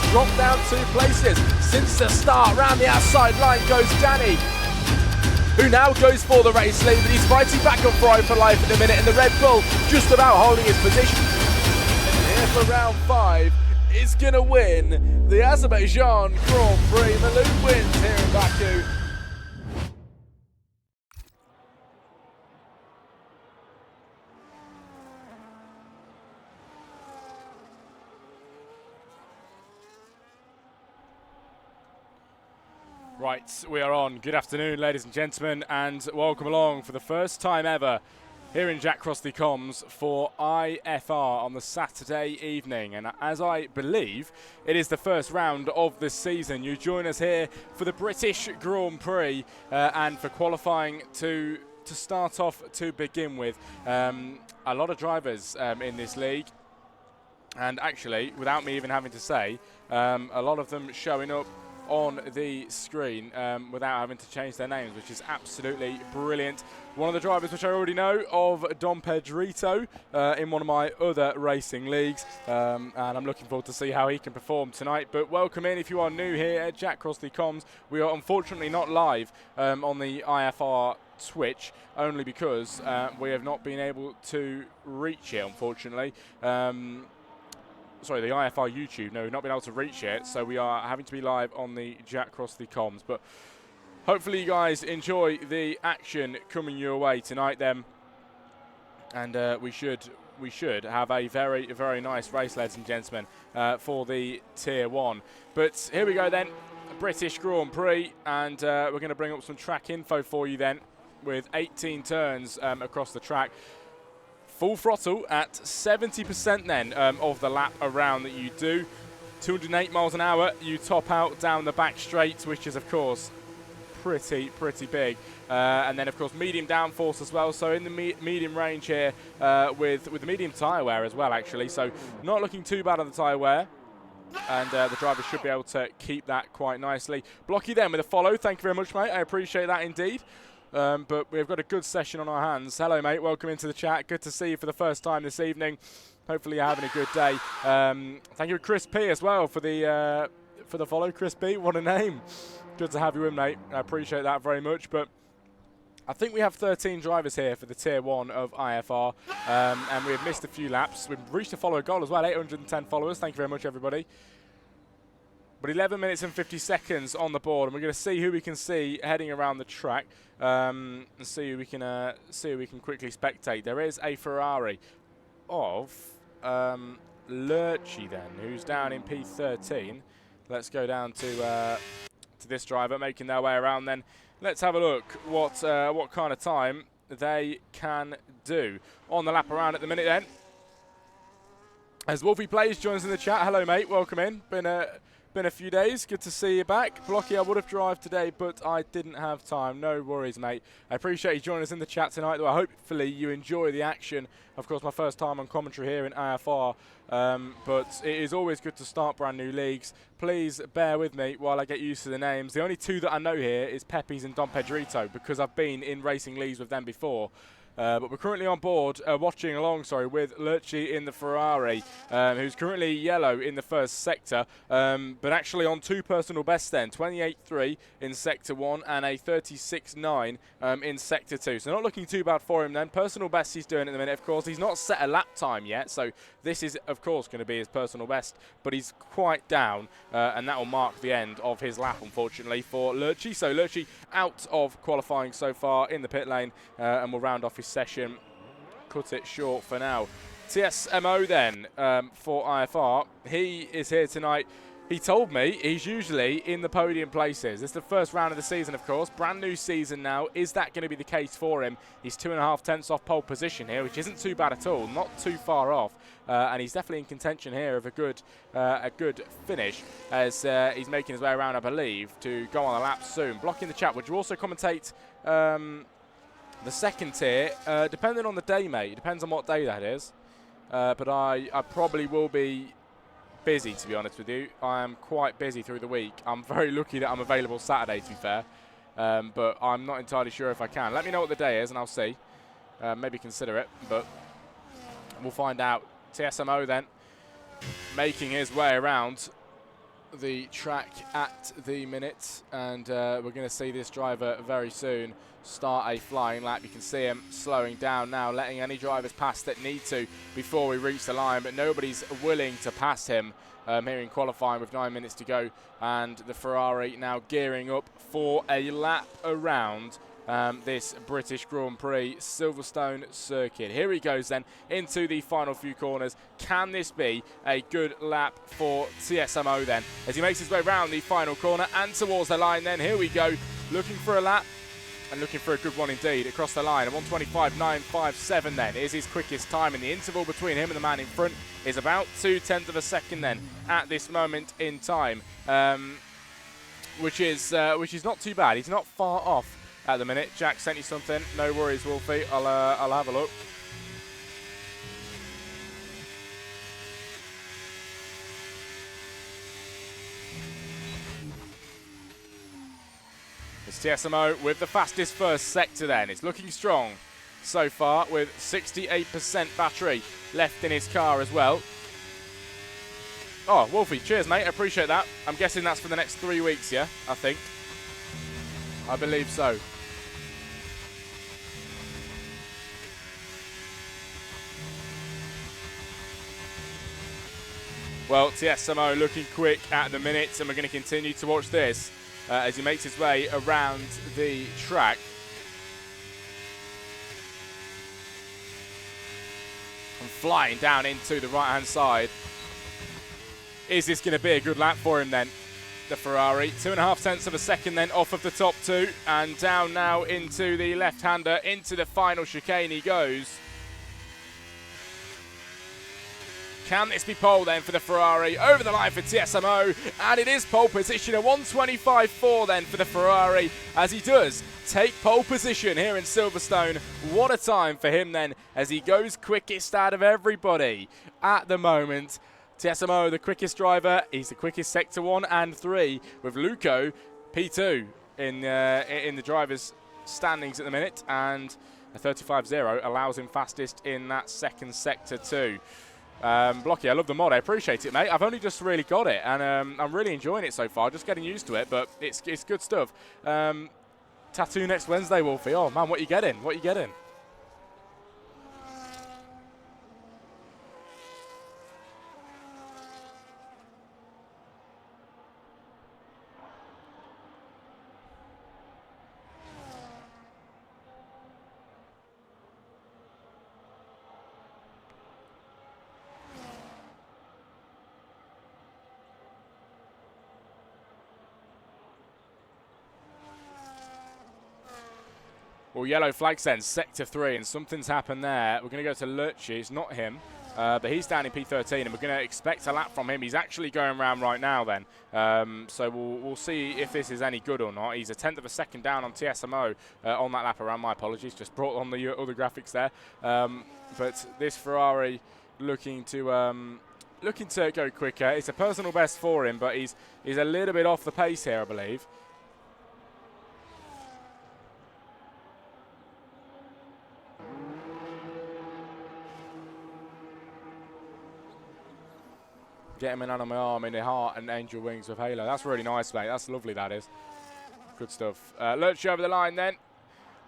dropped down 2 places since the start. Round the outside line goes Danny, who now goes for the race lead, but he's fighting back on Fry for life in a minute, and the Red Bull just about holding his position. And here for round 5 is going to win the Azerbaijan Grand Prix. Malou wins here in Baku. Right, we are on. Good afternoon, ladies and gentlemen, and welcome along for the first time ever here in JackCrossleyComms for IFR on the Saturday evening. And as I believe it is the first round of this season, you join us here for the British Grand Prix and for qualifying to start off to begin with. A lot of drivers in this league, and actually, without me even having to say, a lot of them showing up on the screen without having to change their names, which is absolutely brilliant. One of the drivers which I already know of, Dom Pedrito, in one of my other racing leagues, and I'm looking forward to see how he can perform tonight. But welcome in if you are new here at JackCrossleyComms. We are unfortunately not live on the IFR Twitch, only because we have not been able to reach it, unfortunately. Sorry, the IFR YouTube, no, we've not been able to reach it, so we are having to be live on the JackCrossleyComms. But hopefully you guys enjoy the action coming your way tonight then. And we should have a very, very nice race, ladies and gentlemen, for the Tier 1. But here we go then, British Grand Prix, and we're going to bring up some track info for you then, with 18 turns across the track. Full throttle at 70% then of the lap around that you do. 208 miles an hour, you top out down the back straight, which is of course pretty big. And then of course medium downforce as well, so in the medium range here with the medium tyre wear as well actually, so not looking too bad on the tyre wear. And the driver should be able to keep that quite nicely. Blocky then with a follow, thank you very much mate, I appreciate that indeed. But we've got a good session on our hands. Hello, mate. Welcome into the chat. Good to see you for the first time this evening. Hopefully you're having a good day. Thank you, Chris P, as well, for the follow. Chris P, what a name. Good to have you in, mate. I appreciate that very much. But I think we have 13 drivers here for the Tier 1 of IFR, and we've missed a few laps. We've reached a follower goal as well, 810 followers. Thank you very much, everybody. But 11 minutes and 50 seconds on the board, and we're going to see who we can see heading around the track, and see who we can quickly spectate. There is a Ferrari of Lurchy then, who's down in P13. Let's go down to this driver making their way around. Then let's have a look what kind of time they can do on the lap around at the minute. Then, as Wolfie Plays joins in the chat. Hello, mate. Welcome in. Been a few days. Good to see you back. Blocky, I would have driven today, but I didn't have time. No worries, mate. I appreciate you joining us in the chat tonight, though. Hopefully you enjoy the action. Of course, my first time on commentary here in IFR, but it is always good to start brand new leagues. Please bear with me while I get used to the names. The only two that I know here is Pepe's and Dom Pedrito, because I've been in racing leagues with them before. But we're currently on board, watching along, with Lurchy in the Ferrari, who's currently yellow in the first sector, but actually on 2 personal bests then, 28.3 in Sector 1 and a 36.9 in Sector 2. So not looking too bad for him then. Personal best he's doing at the minute, of course. He's not set a lap time yet, so this is, of course, going to be his personal best, but he's quite down, and that will mark the end of his lap, unfortunately, for Lurchy. So Lurchy out of qualifying so far in the pit lane, and will round off his session, cut it short for now. TSMO then for IFR. He is here tonight. He told me he's usually in the podium places. This is the first round of the season, of course. Brand new season now. Is that going to be the case for him? He's 2.5 tenths off pole position here, which isn't too bad at all. Not too far off. And he's definitely in contention here of a good finish, as he's making his way around, I believe, to go on a lap soon. Blocking the chat. Would you also commentate the second tier? Depending on the day, mate. It depends on what day that is. But I probably will be busy, to be honest with you. I am quite busy through the week. I'm very lucky that I'm available Saturday, to be fair. But I'm not entirely sure if I can. Let me know what the day is and I'll see. Maybe consider it, but we'll find out. TSMO then making his way around the track at the minute, and we're going to see this driver very soon start a flying lap. You can see him slowing down now, letting any drivers pass that need to before we reach the line, but nobody's willing to pass him here in qualifying with 9 minutes to go, and the Ferrari now gearing up for a lap around this British Grand Prix Silverstone circuit. Here he goes then into the final few corners. Can this be a good lap for TSMO then as he makes his way around the final corner and towards the line then? Here we go, looking for a lap and looking for a good one indeed across the line. A 1:25.957 then is his quickest time, and the interval between him and the man in front is about 0.2 of a second then at this moment in time, which is not too bad. He's not far off at the minute. Jack sent you something. No worries, Wolfie. I'll have a look. It's TSMO with the fastest first sector then. It's looking strong so far with 68% battery left in his car as well. Oh, Wolfie, cheers, mate. I appreciate that. I'm guessing that's for the next 3 weeks, yeah? I think. I believe so. Well, TSMO looking quick at the minute, and we're going to continue to watch this as he makes his way around the track. And flying down into the right-hand side. Is this going to be a good lap for him then? The Ferrari, 2.5 of a second then off of the top two, and down now into the left-hander, into the final chicane he goes. Can this be pole then for the Ferrari? Over the line for TSMO, and it is pole position, a 1:25.4 then for the Ferrari, as he does take pole position here in Silverstone. What a time for him then, as he goes quickest out of everybody at the moment. TSMO, the quickest driver, he's the quickest sector 1 and 3, with Luco P2 in the drivers' standings at the minute, and a 35.0 allows him fastest in that second sector too. Blocky, I love the mod. I appreciate it, mate. I've only just really got it, and I'm really enjoying it so far. Just getting used to it, but it's good stuff. Tattoo next Wednesday, Wolfie. Oh man, what you getting? What you getting? Well, yellow flag sends sector 3, and something's happened there. We're going to go to Lurchi. It's not him, but he's down in P13, and we're going to expect a lap from him. He's actually going around right now then. So we'll see if this is any good or not. He's a 1/10 of a second down on TSMO on that lap around. My apologies, just brought on the other graphics there. But this Ferrari looking to go quicker. It's a personal best for him, but he's a little bit off the pace here, I believe. Get him in under my arm, in the heart, and angel wings with Halo. That's really nice, mate. That's lovely, that is. Good stuff. Lurch over the line then.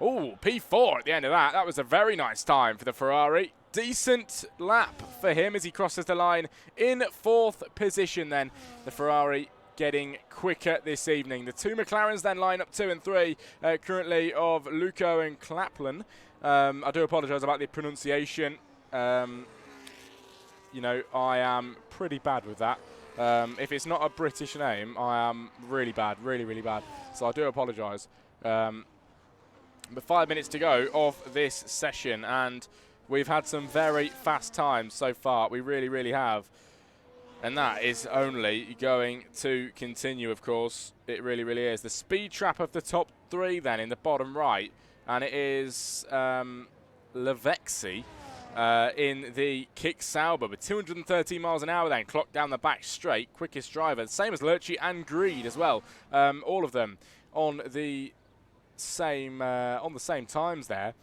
Oh, P4 at the end of that. That was a very nice time for the Ferrari. Decent lap for him as he crosses the line in 4th position then. The Ferrari getting quicker this evening. The two McLarens then line up 2 and 3 currently of Luco and Claplan. I do apologise about the pronunciation. You know, I am pretty bad with that. If it's not a British name, I am really bad, really bad. So I do apologise. But 5 minutes to go of this session, and we've had some very fast times so far. We really have. And that is only going to continue, of course. It really is. The speed trap of the top 3 then in the bottom right. And it is Levexi. In the Kick Sauber with 213 miles an hour then, clocked down the back straight, quickest driver, same as Lurchi and Greed as well. All of them on the same times there.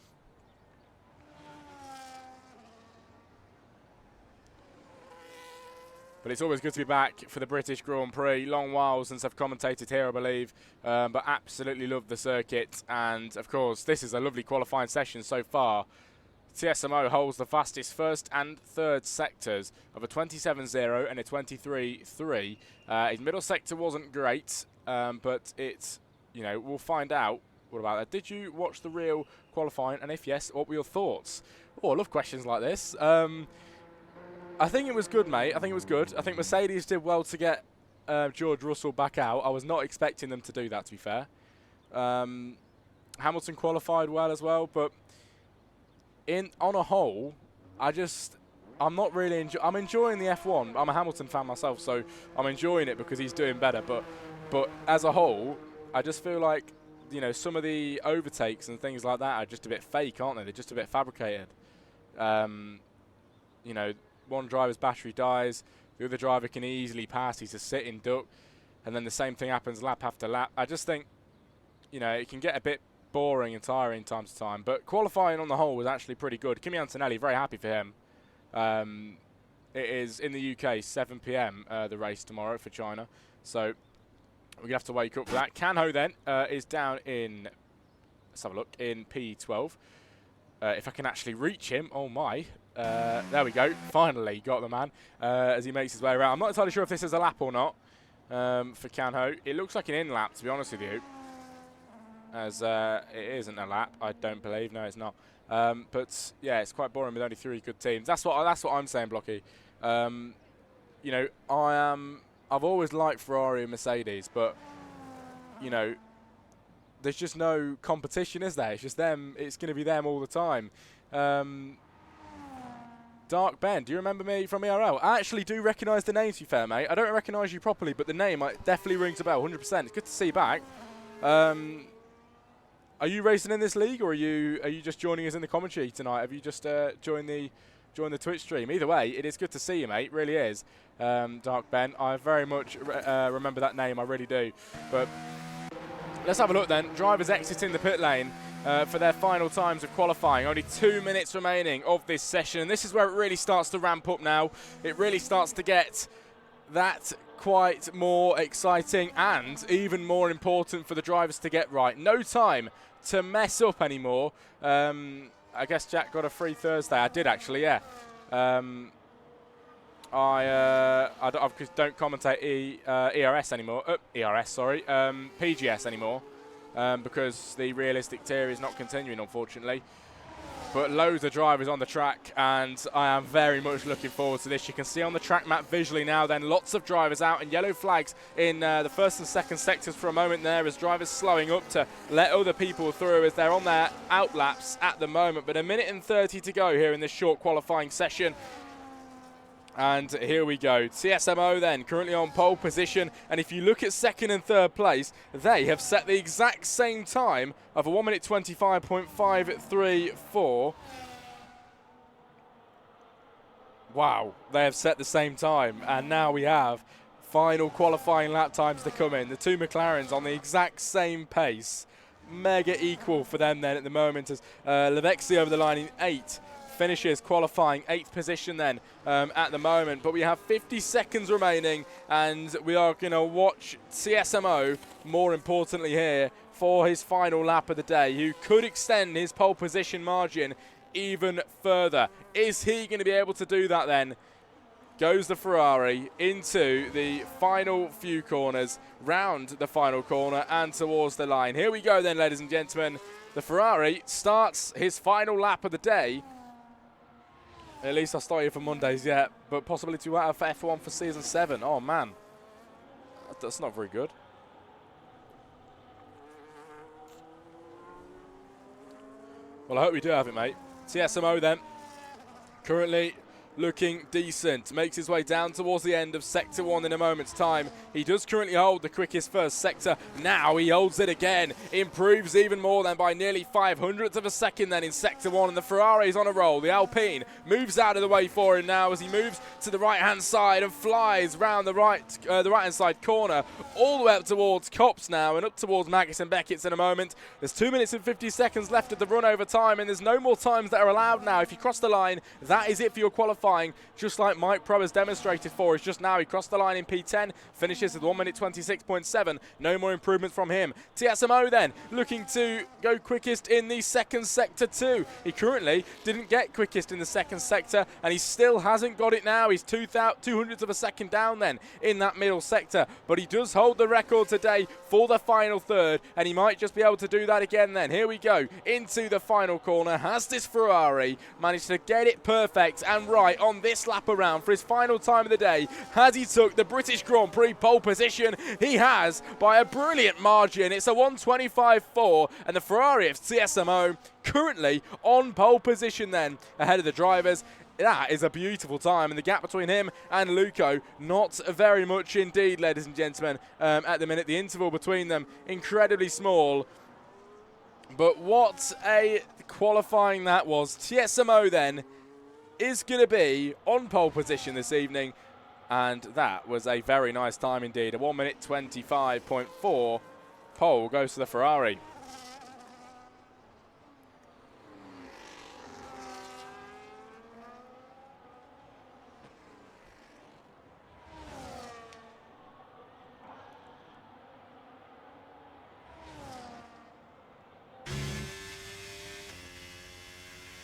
But it's always good to be back for the British Grand Prix. Long while since I've commentated here, I believe. But absolutely love the circuit. And, of course, this is a lovely qualifying session so far. TSMO holds the fastest first and third sectors of a 27.0 and a 23.3. His middle sector wasn't great, but it's, you know, we'll find out. What about that? Did you watch the real qualifying? And if yes, what were your thoughts? Oh, I love questions like this. I think it was good, mate. I think it was good. I think Mercedes did well to get George Russell back out. I was not expecting them to do that, to be fair. Hamilton qualified well as well, but on a whole, I'm not really I'm enjoying the F1. I'm a Hamilton fan myself, so I'm enjoying it because he's doing better. But as a whole, I just feel like, you know, some of the overtakes and things like that are just a bit fake, aren't they? They're just a bit fabricated. You know, one driver's battery dies, the other driver can easily pass, he's a sitting duck, and then the same thing happens lap after lap. I just think, you know, it can get a bit boring and tiring time to time, but qualifying on the whole was actually pretty good. Kimi Antonelli, very happy for him. It is in the UK, 7 p.m. The race tomorrow for China, so we're going to have to wake up for that. Canho then is down in, let's have a look, in P12. If I can actually reach him, oh my. There we go, finally got the man as he makes his way around. I'm not entirely sure if this is a lap or not for Canho. It looks like an in-lap, to be honest with you, as it isn't a lap, I don't believe. No, it's not. But yeah, it's quite boring with only 3 good teams. That's what I'm saying, Blocky. You know, I've always liked Ferrari and Mercedes, but you know, there's just no competition, is there? It's just them. It's going to be them all the time. Dark Ben, do you remember me from ERL? I actually do recognise the name, to be fair, mate. I don't recognise you properly, but the name definitely rings a bell, 100%. It's good to see you back. Are you racing in this league, or are you just joining us in the commentary tonight? Have you just joined the Twitch stream? Either way, it is good to see you, mate. It really is. Dark Ben, I very much remember that name. I really do. But let's have a look then. Drivers exiting the pit lane for their final times of qualifying. Only 2 minutes remaining of this session. And this is where it really starts to ramp up now. It really starts to get that quite more exciting and even more important for the drivers to get right. No time to mess up anymore. I guess Jack got a free Thursday. I did actually, yeah. I don't commentate ERS anymore. ERS, sorry. PGS anymore. Because the realistic tier is not continuing, unfortunately. But loads of drivers on the track, and I am very much looking forward to this. You can see on the track map visually now then lots of drivers out and yellow flags in the first and second sectors for a moment there, as drivers slowing up to let other people through as they're on their out laps at the moment. But 1 minute and 30 to go here in this short qualifying session. And here we go. TSMO then currently on pole position, and if you look at second and third place, they have set the exact same time of a 1 minute 25.534. Wow, they have set the same time, and now we have final qualifying lap times to come in. The two McLarens on the exact same pace. Mega equal for them then at the moment, as Levexi over the line in 8. Finishes qualifying 8th position then at the moment, but we have 50 seconds remaining, and we are going to watch CSMO, more importantly here, for his final lap of the day, who could extend his pole position margin even further. Is he going to be able to do that then? Goes the Ferrari into the final few corners, round the final corner and towards the line. Here we go then, ladies and gentlemen. The Ferrari starts his final lap of the day. At least I started for Mondays yet, but possibility out of F1 for Season 7. Oh, man. That's not very good. Well, I hope we do have it, mate. TSMO then, currently looking decent. Makes his way down towards the end of Sector 1 in a moment's time. He does currently hold the quickest first sector. Now he holds it again. Improves even more than by nearly 500ths of a second then in Sector 1. And the Ferrari is on a roll. The Alpine moves out of the way for him now as he moves to the right-hand side and flies round the right-hand side corner all the way up towards Copse now and up towards Maggis and Beckett's in a moment. There's 2 minutes and 50 seconds left of the run over time, and there's no more times that are allowed now. If you cross the line, that is it for your qualifying. qualifying, just like Mike Pro has demonstrated for us just now. He crossed the line in P10, finishes with 1 minute 26.7. No more improvement from him. TSMO then looking to go quickest in the second sector too. He currently didn't get quickest in the second sector, and he still hasn't got it now. He's 200ths of a second down then in that middle sector, but he does hold the record today for the final third, and he might just be able to do that again then. Here we go into the final corner. Has this Ferrari managed to get it perfect and right on this lap around for his final time of the day? Has he took the British Grand Prix pole position? He has, by a brilliant margin. It's a 1:25.4, and the Ferrari of TSMO currently on pole position then, ahead of the drivers. That is a beautiful time, and the gap between him and Luco, not very much indeed, ladies and gentlemen, at the minute. The interval between them, incredibly small. But what a qualifying that was. TSMO then is going to be on pole position this evening, and that was a very nice time indeed. A 1 minute 25.4 pole goes to the Ferrari.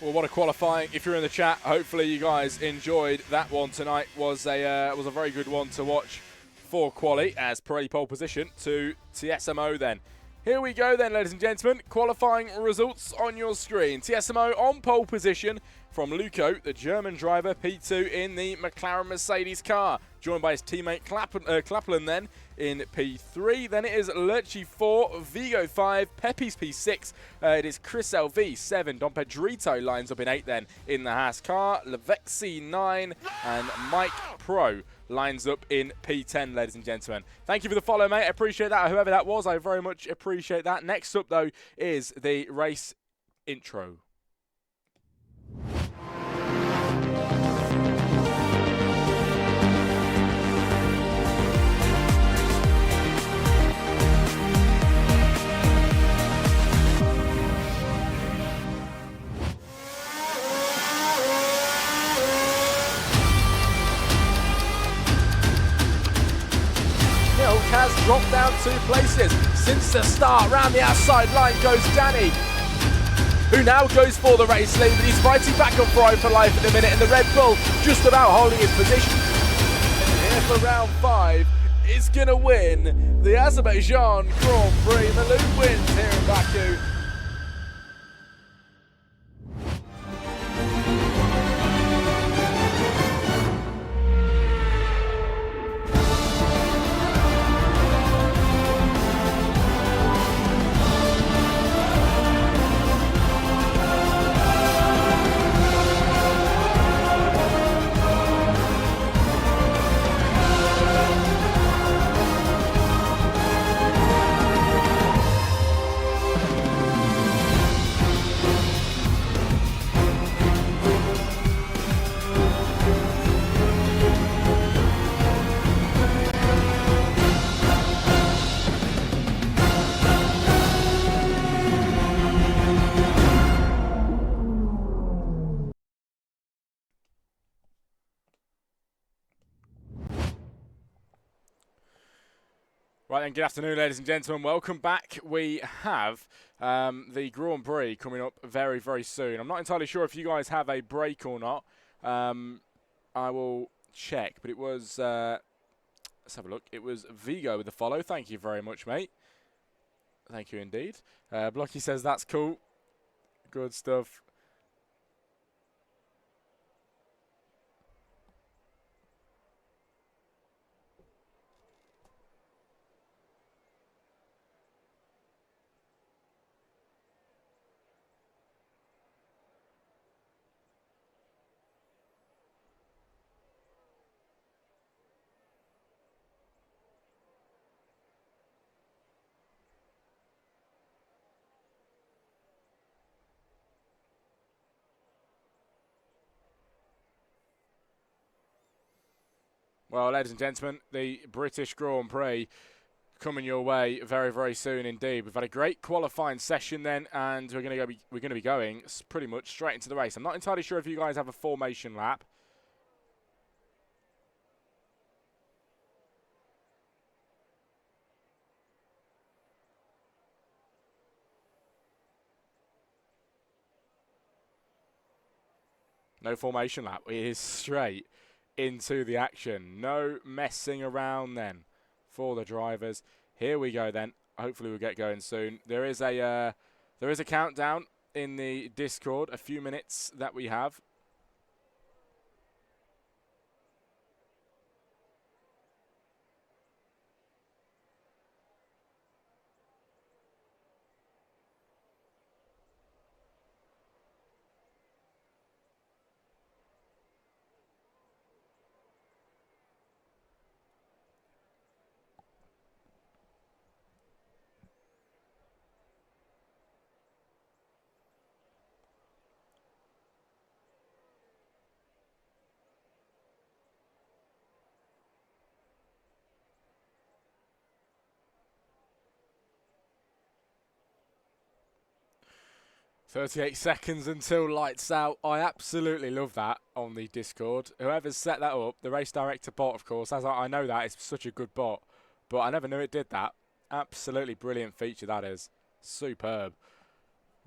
Well, what a qualifying. If you're in the chat, hopefully you guys enjoyed that one tonight. Was a very good one to watch for quali, as Pirelli pole position to TSMO then. Here we go then, ladies and gentlemen. Qualifying results on your screen. TSMO on pole position from Luco, the German driver, P2 in the McLaren Mercedes car, joined by his teammate Clapland then in P3. Then it is Lerchi 4, Vigo 5, Pepe's P6. It is Chris LV 7. Don Pedrito lines up in 8 then in the Haas car. Levexi 9 and Mike Pro lines up in P10, ladies and gentlemen. Thank you for the follow, mate. I appreciate that. Whoever that was, I very much appreciate that. Next up, though, is the race intro. Has dropped down 2 places since the start. Round the outside line goes Danny, who now goes for the race lead, but he's fighting back on Brian for life at the minute, and the Red Bull just about holding his position. Here for round 5 is going to win the Azerbaijan Grand Prix. Malou wins here in Baku. Right then, good afternoon, ladies and gentlemen. Welcome back. We have the Grand Prix coming up very, very soon. I'm not entirely sure if you guys have a break or not. I will check, but it was, let's have a look. It was Vigo with the follow. Thank you very much, mate. Thank you indeed. Blocky says that's cool. Good stuff. Well, ladies and gentlemen, the British Grand Prix coming your way very, very soon indeed. We've had a great qualifying session then, and we're going to be going pretty much straight into the race. I'm not entirely sure if you guys have a formation lap. No formation lap. It is straight into the action. No messing around then for the drivers. Here we go then. Hopefully we'll get going soon. There is a countdown in the Discord. A few minutes that we have. "38 seconds until lights out." I absolutely love that on the Discord. Whoever's set that up, the race director bot, of course, as I know that, it's such a good bot, but I never knew it did that. Absolutely brilliant feature that is. Superb.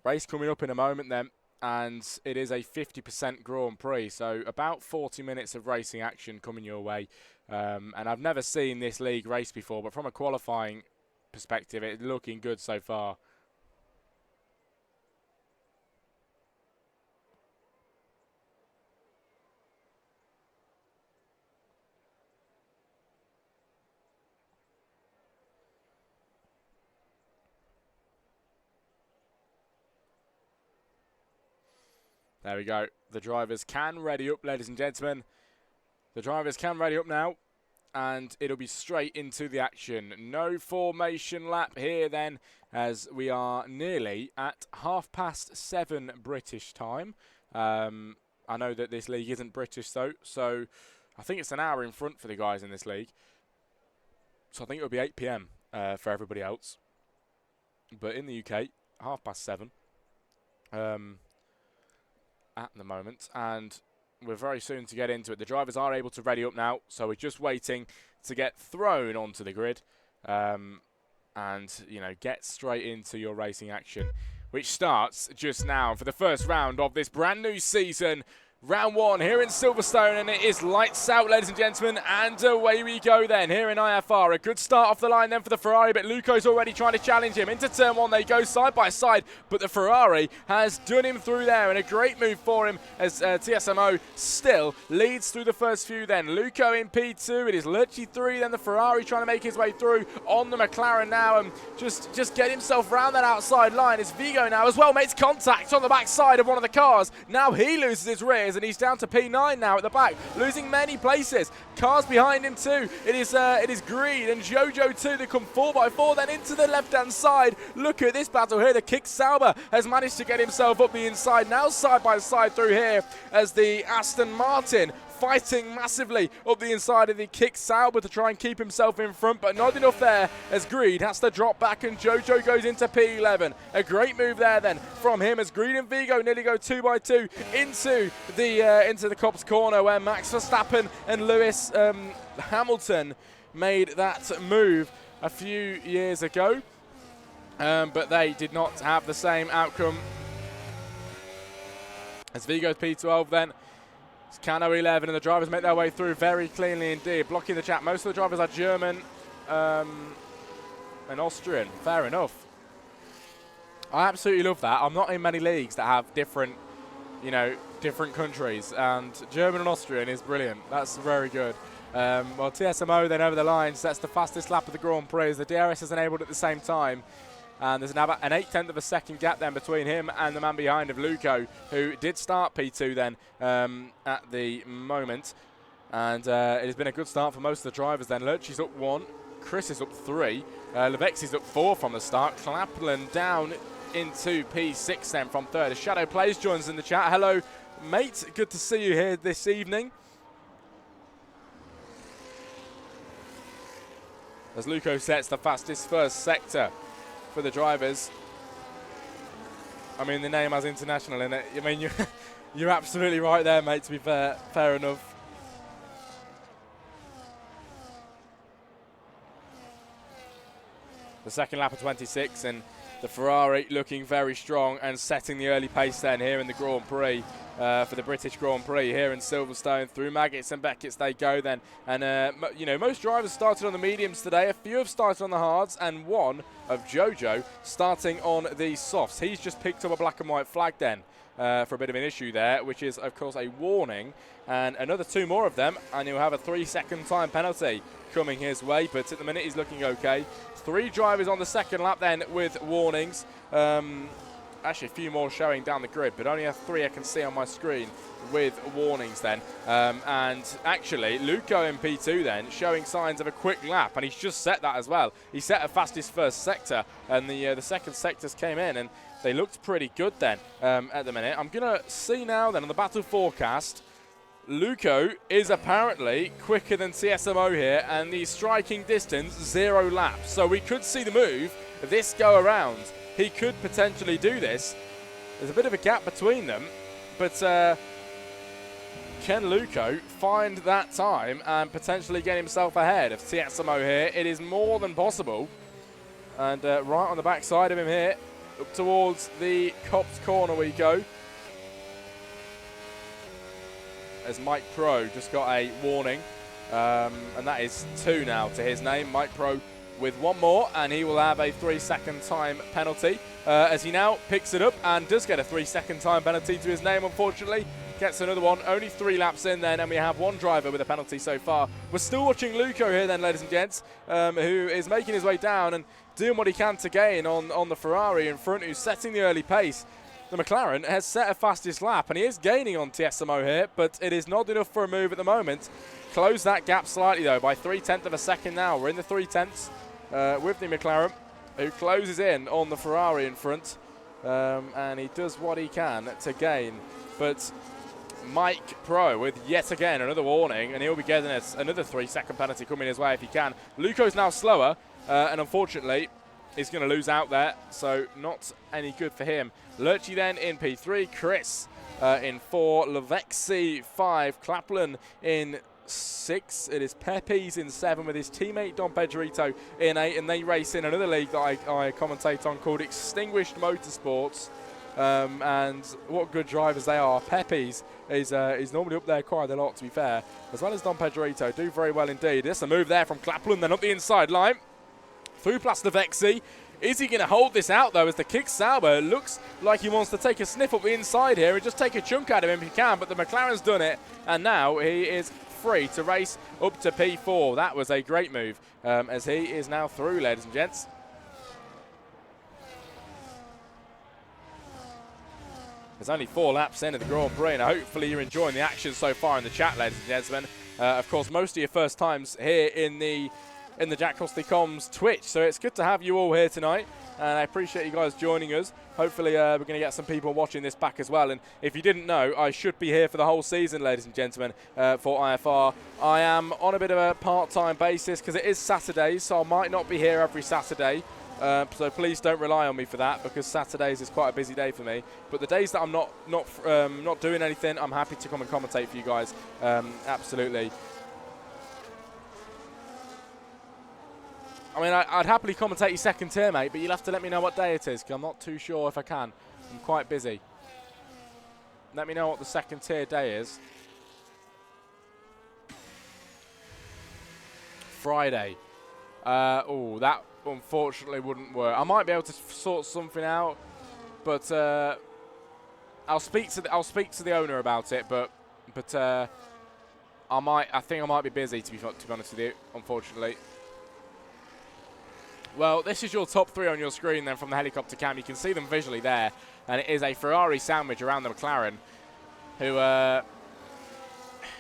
Race coming up in a moment then, and it is a 50% Grand Prix, so about 40 minutes of racing action coming your way. And I've never seen this league race before, but from a qualifying perspective, it's looking good so far. There we go. The drivers can ready up, ladies and gentlemen. The drivers can ready up now, and it'll be straight into the action. No formation lap here then, as we are nearly at 7:30 British time. I know that this league isn't British though, so I think it's an hour in front for the guys in this league. So I think it'll be 8 PM for everybody else. But in the UK, 7:30. At the moment, and we're very soon to get into it. The drivers are able to ready up now, so we're just waiting to get thrown onto the grid and, you know, get straight into your racing action, which starts just now for the first round of this brand new season. Round one here in Silverstone, and it is lights out, ladies and gentlemen, and away we go then here in IFR. A good start off the line then for the Ferrari, but Luco's already trying to challenge him. Into turn one, they go side by side, but the Ferrari has done him through there, and a great move for him as TSMO still leads through the first few then. Luco in P2, it is Lerchi 3, then the Ferrari trying to make his way through on the McLaren now, and just get himself round that outside line. It's Vigo now as well, makes contact on the back side of one of the cars. Now he loses his rear, and he's down to P9 now at the back, losing many places. Cars behind him too. It is Greed and Jojo too that come 4x4 then into the left-hand side. Look at this battle here. The Kick Sauber has managed to get himself up the inside, now side by side through here as the Aston Martin fighting massively up the inside of the Kick Sauber to try and keep himself in front, but not enough there as Greed has to drop back and Jojo goes into P11. A great move there then from him as Greed and Vigo nearly go 2x2 into the Cops corner, where Max Verstappen and Lewis Hamilton made that move a few years ago, but they did not have the same outcome. As Vigo's P12 then, it's Cano 11, and the drivers make their way through very cleanly indeed, blocking the chat. Most of the drivers are German and Austrian. Fair enough. I absolutely love that. I'm not in many leagues that have different countries, and German and Austrian is brilliant. That's very good. Well, TSMO then over the line sets the fastest lap of the Grand Prix as the DRS is enabled at the same time. And there's now an 1/8 of a second gap then between him and the man behind of Luco, who did start P2 then at the moment. And it has been a good start for most of the drivers then. Lurchi's up 1, Chris is up 3, Levexi's up 4 from the start. Clapland down into P6 then from 3rd. As Shadow Plays joins in the chat. Hello, mate. Good to see you here this evening. As Luco sets the fastest first sector for the drivers. I mean, the name has international in it. I mean, you're absolutely right there, mate, to be fair enough. the second lap of 26, and the Ferrari looking very strong and setting the early pace then here in the Grand Prix for the British Grand Prix here in Silverstone. Through Maggots and Beckett's they go then, and you know, most drivers started on the mediums today. A few have started on the hards, and one of Jojo starting on the softs. He's just picked up a black and white flag then for a bit of an issue there, which is of course a warning, and another 2 more of them, and he'll have a 3-second time penalty coming his way. But at the minute he's looking okay. 3 drivers on the second lap then with warnings. Actually a few more showing down the grid, but only 3 I can see on my screen with warnings then. And actually Luco in P2 then showing signs of a quick lap, and he's just set that as well. He set a fastest first sector, and the second sectors came in and they looked pretty good then at the minute. I'm going to see now then on the battle forecast, Luco is apparently quicker than TSMO here, and the striking distance 0 laps. So we could see the move this go around. He could potentially do this. There's a bit of a gap between them, but can Luco find that time and potentially get himself ahead of TSMO here? It is more than possible. And right on the back side of him here, up towards the Cops corner we go. As Mike Pro just got a warning, and that is 2 now to his name. Mike Pro with 1 more, and he will have a 3-second time penalty as he now picks it up and does get a 3-second time penalty to his name. Unfortunately, gets another one. Only 3 laps in then, and we have 1 driver with a penalty so far. We're still watching Luco here then, ladies and gents, who is making his way down and doing what he can to gain on the Ferrari in front, who's setting the early pace. The McLaren has set a fastest lap, and he is gaining on TSMO here, but it is not enough for a move at the moment. Close that gap slightly though by 3/10 of a second now. We're in the 3/10 with the McLaren, who closes in on the Ferrari in front, and he does what he can to gain. But Mike Pro with yet again another warning, and he'll be getting us another 3-second penalty coming his way if he can. Luco's now slower, and unfortunately he's going to lose out there, so not any good for him. Lurchy then in P3, Chris in 4, Levexi 5, Claplan in 6. It is Pepes in 7 with his teammate Dom Pedrito in 8, and they race in another league that I commentate on called Extinguished Motorsports. And what good drivers they are. Pepes is normally up there quite a lot, to be fair, as well as Dom Pedrito. Do very well indeed. There's a move there from Claplan, then up the inside line. Through Plastovexi. Is he going to hold this out, though, as the kick Sauber looks like he wants to take a sniff up the inside here and just take a chunk out of him if he can, but the McLaren's done it, and now he is free to race up to P4. That was a great move, as he is now through, ladies and gents. There's only 4 laps into the Grand Prix, and hopefully you're enjoying the action so far in the chat, ladies and gentlemen. Of course, most of your first times here in the JackCrossleyComms Twitch, so it's good to have you all here tonight, and I appreciate you guys joining us. Hopefully we're going to get some people watching this back as well, and if you didn't know, I should be here for the whole season, ladies and gentlemen, for IFR. I am on a bit of a part-time basis because it is Saturdays, so I might not be here every Saturday, so please don't rely on me for that, because Saturdays is quite a busy day for me. But the days that I'm not doing anything, I'm happy to come and commentate for you guys, absolutely. I mean, I'd happily commentate your second tier, mate, but you'll have to let me know what day it is, because I'm not too sure if I can. I'm quite busy. Let me know what the second tier day is. Friday. Oh, that unfortunately wouldn't work. I might be able to sort something out, but I'll speak to the owner about it. But I think I might be busy, to be honest with you, unfortunately. Well, this is your top 3 on your screen then from the helicopter cam. You can see them visually there, and it is a Ferrari sandwich around the McLaren, who,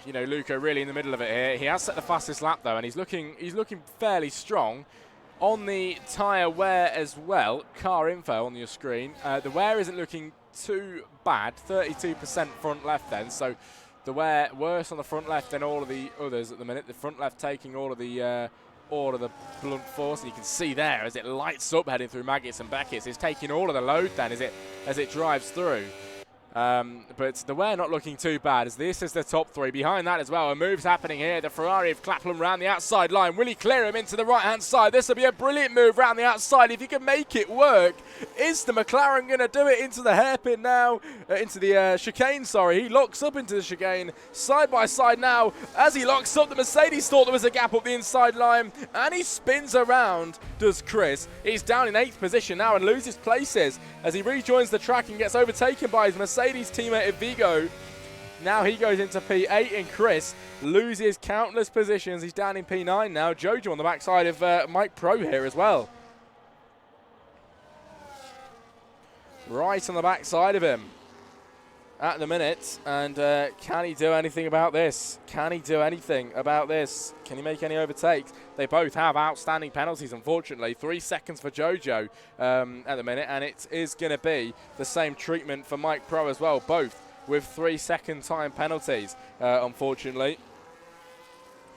you know, Luco really in the middle of it here. He has set the fastest lap though, and he's looking fairly strong. On the tyre wear as well, car info on your screen. The wear isn't looking too bad, 32% front left then, so the wear worse on the front left than all of the others at the minute. The front left taking all of the blunt force, and you can see there as it lights up heading through Maggots and Beckett's, it's taking all of the load then as it drives through. But the wear not looking too bad, as this is the top three. Behind that as well, a move's happening here. The Ferrari of Clapham round the outside line. Will he clear him into the right-hand side? This will be a brilliant move round the outside. If he can make it work, is the McLaren going to do it into the hairpin now? Into the chicane, sorry. He locks up into the chicane, side by side now. As he locks up, the Mercedes thought there was a gap up the inside line, and he spins around, does Chris. He's down in 8th position now and loses places as he rejoins the track and gets overtaken by his Mercedes teammate Vigo. Now he goes into P8 and Chris loses countless positions. He's down in P9 now. Jojo on the backside of Mike Pro here as well. Right on the backside of him at the minute. And can he do anything about this? Can he do anything about this? Can he make any overtakes? They both have outstanding penalties, unfortunately. 3 seconds for Jojo at the minute, and it is going to be the same treatment for Mike Pro as well, both with 3-second time penalties, unfortunately,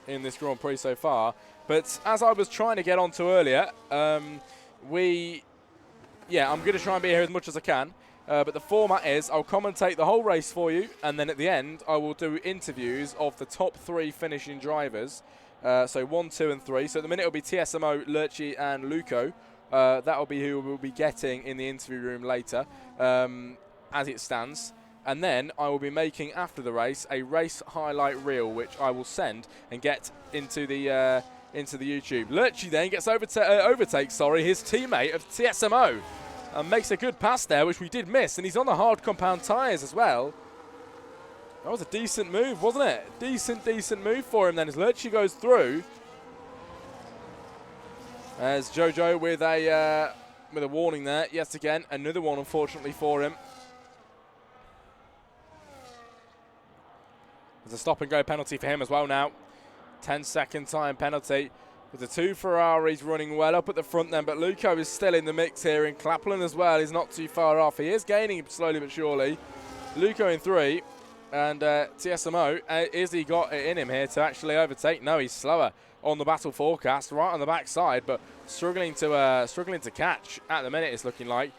in this Grand Prix so far. But as I was trying to get onto earlier, I'm going to try and be here as much as I can. But the format is I'll commentate the whole race for you, and then at the end I will do interviews of the top 3 finishing drivers. So 1, 2 and 3. So at the minute it'll be TSMO, Lurchi and Luco. That will be who we'll be getting in the interview room later as it stands. And then I will be making, after the race, a race highlight reel, which I will send and get into the YouTube. Lurchi then gets overtakes his teammate of TSMO. And makes a good pass there, which we did miss. And he's on the hard compound tyres as well. That was a decent move, wasn't it? Decent move for him then as Lurchi goes through. As Jojo with a warning there. Yet again, another one unfortunately for him. There's a stop and go penalty for him as well now. 10-second time penalty. With the 2 Ferraris running well up at the front then, but Luco is still in the mix here, and Clapham as well is not too far off. He is gaining slowly but surely. Luco in 3, and TSMO, is he got it in him here to actually overtake? No, he's slower on the battle forecast, right on the backside, but struggling to catch at the minute, it's looking like.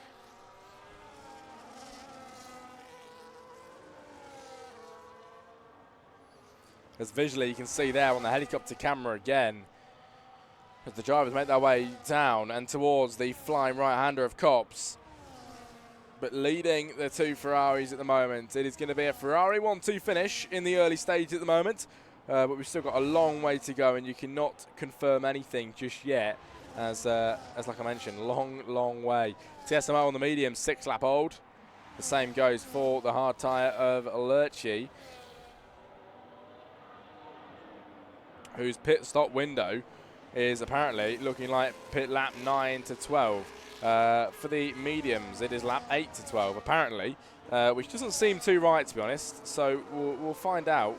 As visually you can see there on the helicopter camera again, as the drivers make their way down and towards the flying right-hander of Copse. But leading the 2 Ferraris at the moment. It is going to be a Ferrari 1-2 finish in the early stage at the moment. But we've still got a long way to go, and you cannot confirm anything just yet. As like I mentioned, long way. TSMO on the medium, 6-lap old. The same goes for the hard tyre of Lurchi, whose pit stop window is apparently looking like pit lap 9 to 12. For the mediums, it is lap 8 to 12, apparently, which doesn't seem too right, to be honest. So we'll find out.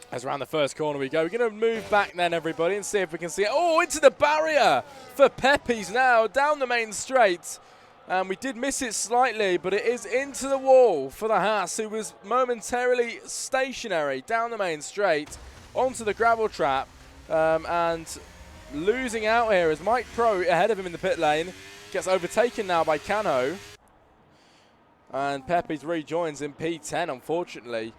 As around the first corner we go. We're going to move back then, everybody, and see if we can see it. Oh, into the barrier for Pepe's now, down the main straight. And we did miss it slightly, but it is into the wall for the Haas, who was momentarily stationary down the main straight onto the gravel trap. And losing out here as Mike Pro ahead of him in the pit lane gets overtaken now by Cano. And Pepe's rejoins in P10, unfortunately.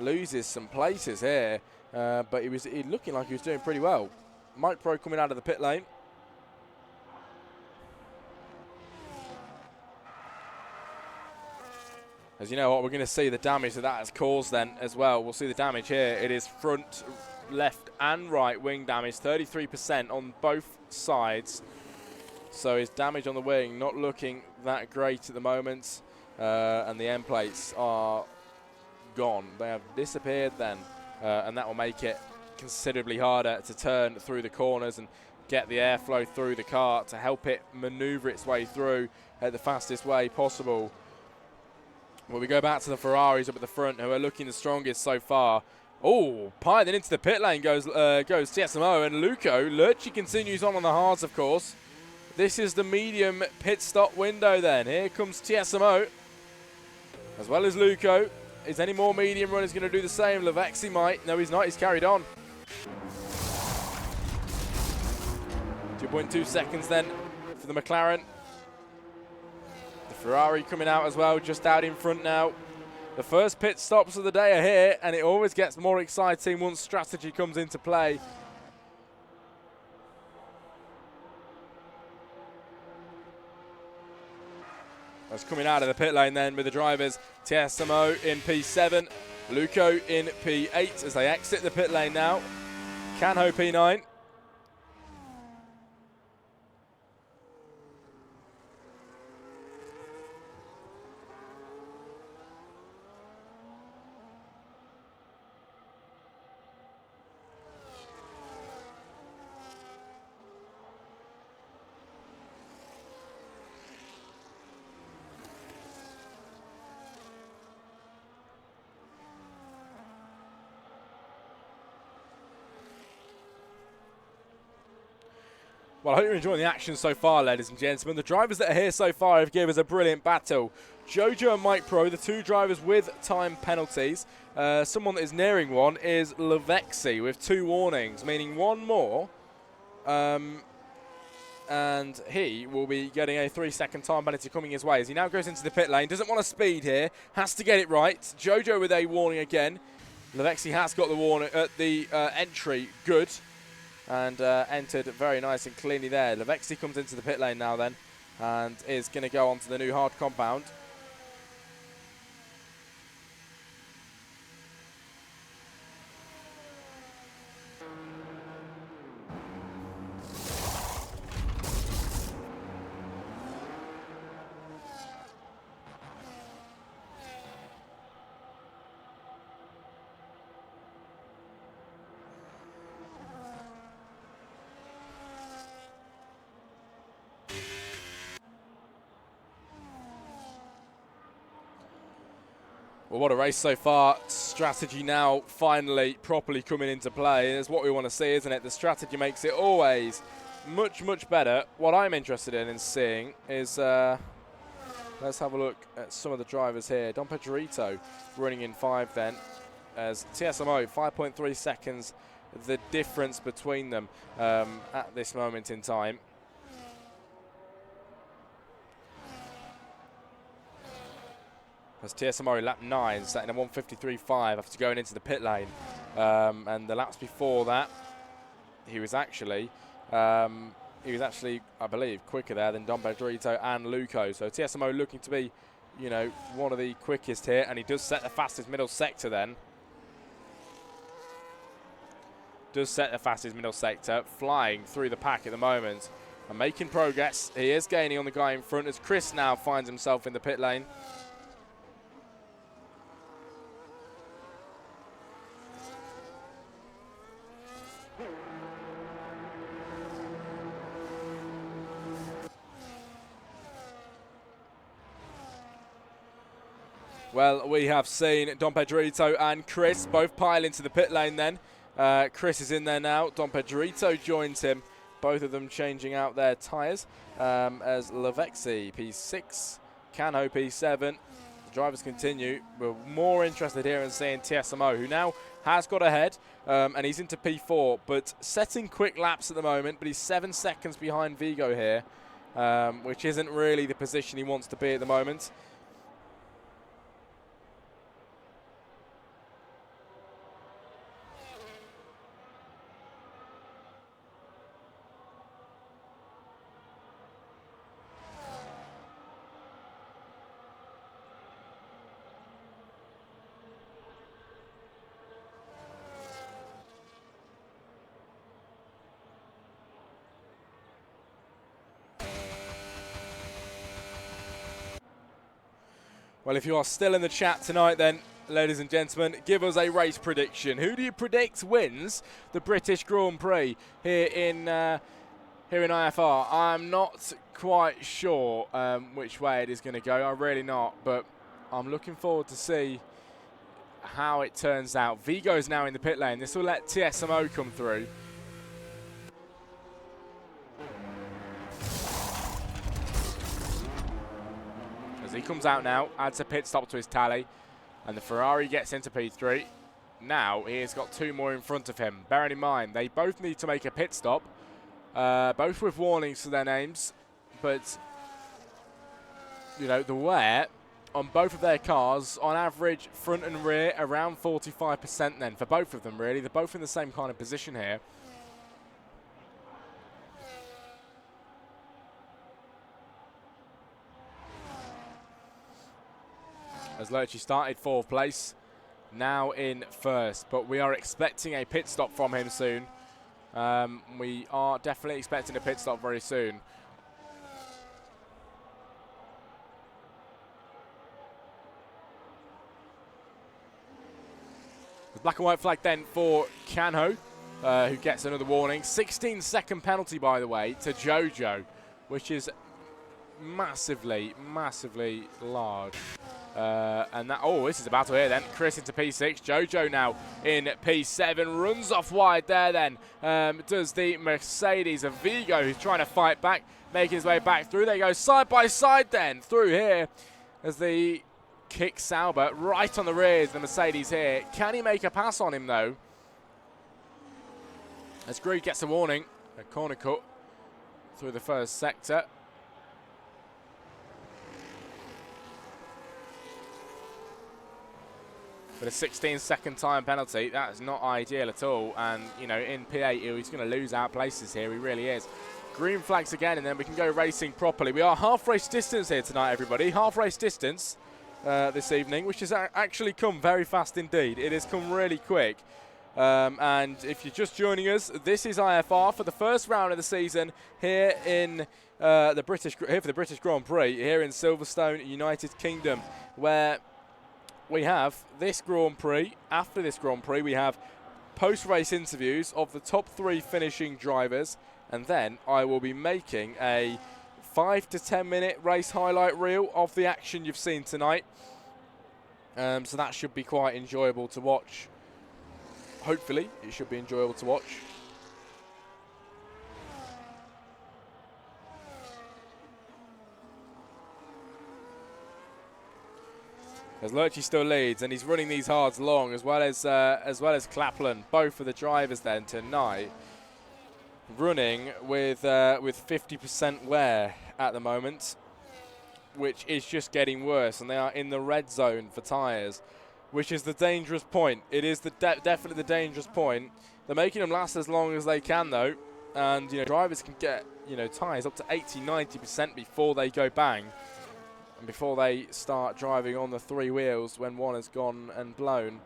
Loses some places here, but he looking like he was doing pretty well. Mike Pro coming out of the pit lane. As you know what, we're going to see the damage that has caused then as well. We'll see the damage here. It is front, left and right wing damage, 33% on both sides. So his damage on the wing not looking that great at the moment, and the end plates are gone. They have disappeared then, and that will make it considerably harder to turn through the corners and get the airflow through the car to help it maneuver its way through at the fastest way possible. Well, we go back to the Ferraris up at the front, who are looking the strongest so far. Oh, Pye then into the pit lane goes TSMO, and Lurchi continues on the hards, of course. This is the medium pit stop window then. Here comes TSMO, as well as Luco. Is any more medium runners going to do the same? Lavexi might. No, he's not. He's carried on. 2.2 seconds then for the McLaren. The Ferrari coming out as well, just out in front now. The first pit stops of the day are here, and it always gets more exciting once strategy comes into play. That's coming out of the pit lane then with the drivers. TSMO in P7, Luco in P8 as they exit the pit lane now. Canho P9. Well, I hope you're enjoying the action so far, ladies and gentlemen. The drivers that are here so far have given us a brilliant battle. Jojo and Mike Pro, the two drivers with time penalties. Someone that is nearing one is Lavexi with 2 warnings, meaning one more. And he will be getting a 3-second time penalty coming his way as he now goes into the pit lane. Doesn't want to speed here, has to get it right. Jojo with a warning again. Lavexi has got the warning at the entry, good. And entered very nice and cleanly there. Lavexi comes into the pit lane now then and is going to go onto the new hard compound. Well, what a race so far. Strategy now finally properly coming into play. It's what we want to see, isn't it? The strategy makes it always much, much better. What I'm interested in seeing is, let's have a look at some of the drivers here. Dom Pedrito running in 5 then, as TSMO, 5.3 seconds, the difference between them at this moment in time. As TSMO lap 9, setting a 1:53.5 after going into the pit lane. And the laps before that, he was actually, I believe, quicker there than Dom Pedrito and Luco. So TSMO looking to be, you know, one of the quickest here, and he does set the fastest middle sector then. Does set the fastest middle sector, flying through the pack at the moment and making progress. He is gaining on the guy in front as Chris now finds himself in the pit lane. Well, we have seen Dom Pedrito and Chris both pile into the pit lane then. Chris is in there now. Dom Pedrito joins him. Both of them changing out their tyres as Lavexi P6, Canho P7. The drivers continue. We're more interested here in seeing TSMO, who now has got ahead, and he's into P4, but setting quick laps at the moment, but he's 7 seconds behind Vigo here, which isn't really the position he wants to be at the moment. Well, if you are still in the chat tonight, then, ladies and gentlemen, give us a race prediction. Who do you predict wins the British Grand Prix here in IFR? I'm not quite sure which way it is going to go. I'm really not, but I'm looking forward to see how it turns out. Vigo's now in the pit lane. This will let TSMO come through. As he comes out now, adds a pit stop to his tally. and the Ferrari gets into P3. Now he has got 2 more in front of him. Bearing in mind, they both need to make a pit stop, both with warnings to their names, but you know, the wear on both of their cars, on average, front and rear, around 45% then, for both of them, really. They're both in the same kind of position here. As Lurchy started 4th place, now in 1st. But we are expecting a pit stop from him soon. We are definitely expecting a pit stop very soon. The black and white flag then for Canho, who gets another warning. 16-second penalty, by the way, to Jojo, which is massively, massively large. And that, oh, this is a battle here then. Chris into P6. Jojo now in P7. Runs off wide there then. Does the Mercedes of Vigo, who's trying to fight back, making his way back through. They go side by side then through here as the kick Sauber right on the rears, the Mercedes here. Can he make a pass on him though? As Greed gets a warning, a corner cut through the first sector. But a 16-second time penalty, that is not ideal at all. And, you know, in P8, he's going to lose out places here. He really is. Green flags again, and then we can go racing properly. We are half race distance here tonight, everybody. Half race distance this evening, which has actually come very fast indeed. It has come really quick. And if you're just joining us, this is IFR for the first round of the season here in for the British Grand Prix here in Silverstone, United Kingdom, where we have this Grand Prix. After this Grand Prix, we have post-race interviews of the top 3 finishing drivers, and then I will be making a 5 to 10 minute race highlight reel of the action you've seen tonight. So that should be quite enjoyable to watch. Hopefully, it should be enjoyable to watch. As Lurchy still leads, and he's running these hards long, as well as Clapland. Both of the drivers then tonight running with 50% wear at the moment, which is just getting worse, and they are in the red zone for tyres, which is the dangerous point. It is definitely the dangerous point. They're making them last as long as they can though, and you know, drivers can get, you know, tyres up to 80-90% before they go bang, and before they start driving on the 3 wheels when one has gone and blown.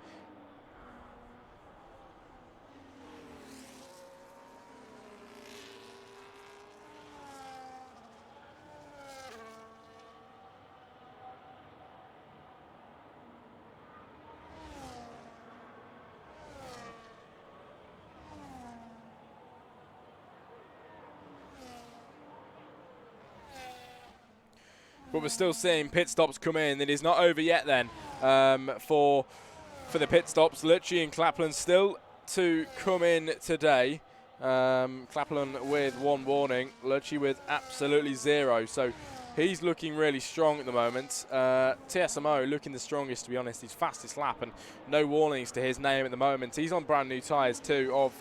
But we're still seeing pit stops come in. It is not over yet then for the pit stops. Lurchy and Clapland still to come in today. Clapland with 1 warning, Lurchy with absolutely 0. So he's looking really strong at the moment. TSMO looking the strongest, to be honest. His fastest lap, and no warnings to his name at the moment. He's on brand new tyres too of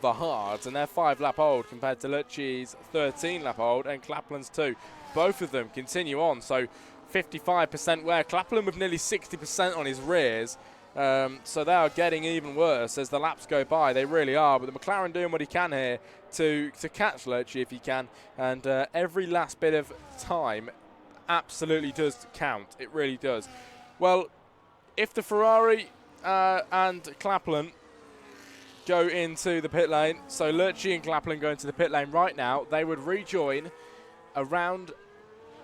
the hards, and they're 5 lap old compared to Lurchy's 13 lap old and Clapland's 2. Both of them continue on, so 55% wear. Clapland with nearly 60% on his rears. So they are getting even worse as the laps go by. They really are. But the McLaren doing what he can here to catch Lurchy if he can. And every last bit of time absolutely does count. It really does. Well, if the Ferrari and Clapland go into the pit lane, so Lurchy and Clapland go into the pit lane right now, they would rejoin around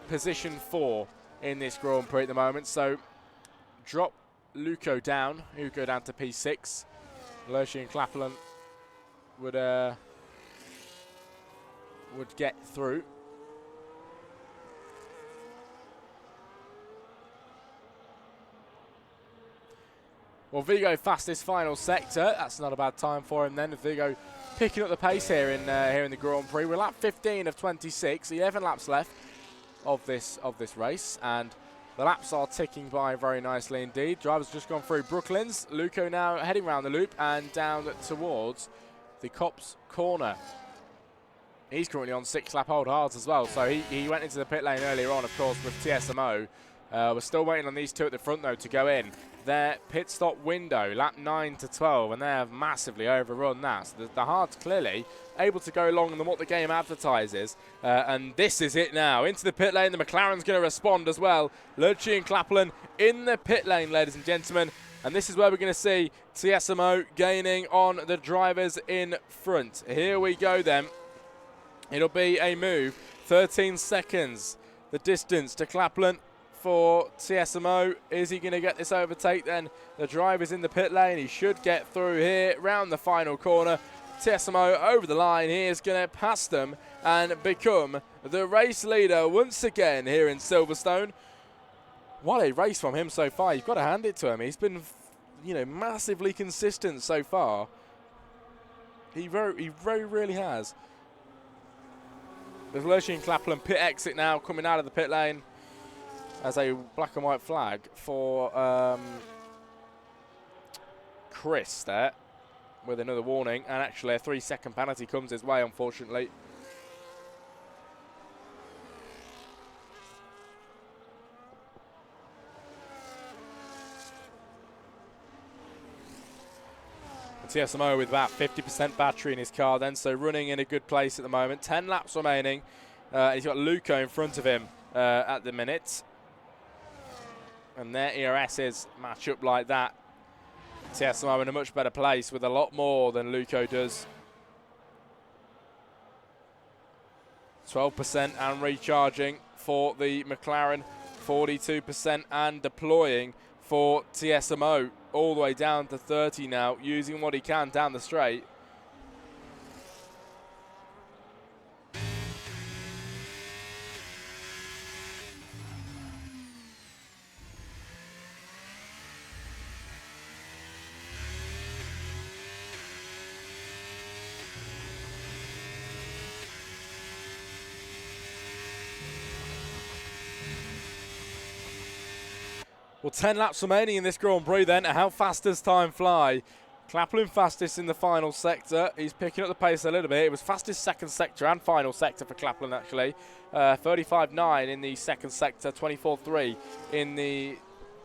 position 4 in this Grand Prix at the moment. So drop Luco down, who go down to P6. Lurchy and Clapland would get through. Well, Vigo fastest final sector. That's not a bad time for him then. Vigo picking up the pace here in the Grand Prix. We're lap 15 of 26, 11 laps left of this race, and The laps are ticking by very nicely indeed. Drivers just gone through Brooklands. Luco now heading round the loop and down towards the Copse corner. He's currently on 6-lap hold hards as well, so he went into the pit lane earlier on, of course, with TSMO. We're still waiting on these two at the front, though, to go in. Their pit stop window, lap 9 to 12, and they have massively overrun that. So the hards clearly able to go longer than what the game advertises. And this is it now. Into the pit lane, the McLaren's going to respond as well. Lurchy and Clapland in the pit lane, ladies and gentlemen. And this is where we're going to see TSMO gaining on the drivers in front. Here we go then. It'll be a move. 13 seconds, the distance to Clapland for TSMO. Is he going to get this overtake then? The driver's in the pit lane. He should get through here, round the final corner. TSMO over the line. He is going to pass them and become the race leader once again here in Silverstone. What a race from him so far. You've got to hand it to him. He's been, you know, massively consistent so far. He very really has. There's Lurchy and Clapland pit exit now, coming out of the pit lane as a black and white flag for Chris there with another warning, and actually a 3-second penalty comes his way, unfortunately. TSMO with about 50% battery in his car then, so running in a good place at the moment. 10 laps remaining. He's got Luco in front of him at the minute. And their ERSs match up like that. TSMO in a much better place with a lot more than Luco does. 12% and recharging for the McLaren. 42% and deploying for TSMO. All the way down to 30 now, using what he can down the straight. Well, 10 laps remaining in this Grand Prix then. How fast does time fly? Clapland fastest in the final sector. He's picking up the pace a little bit. It was fastest second sector and final sector for Clapland, actually. 35.9 in the second sector, 24.3 in the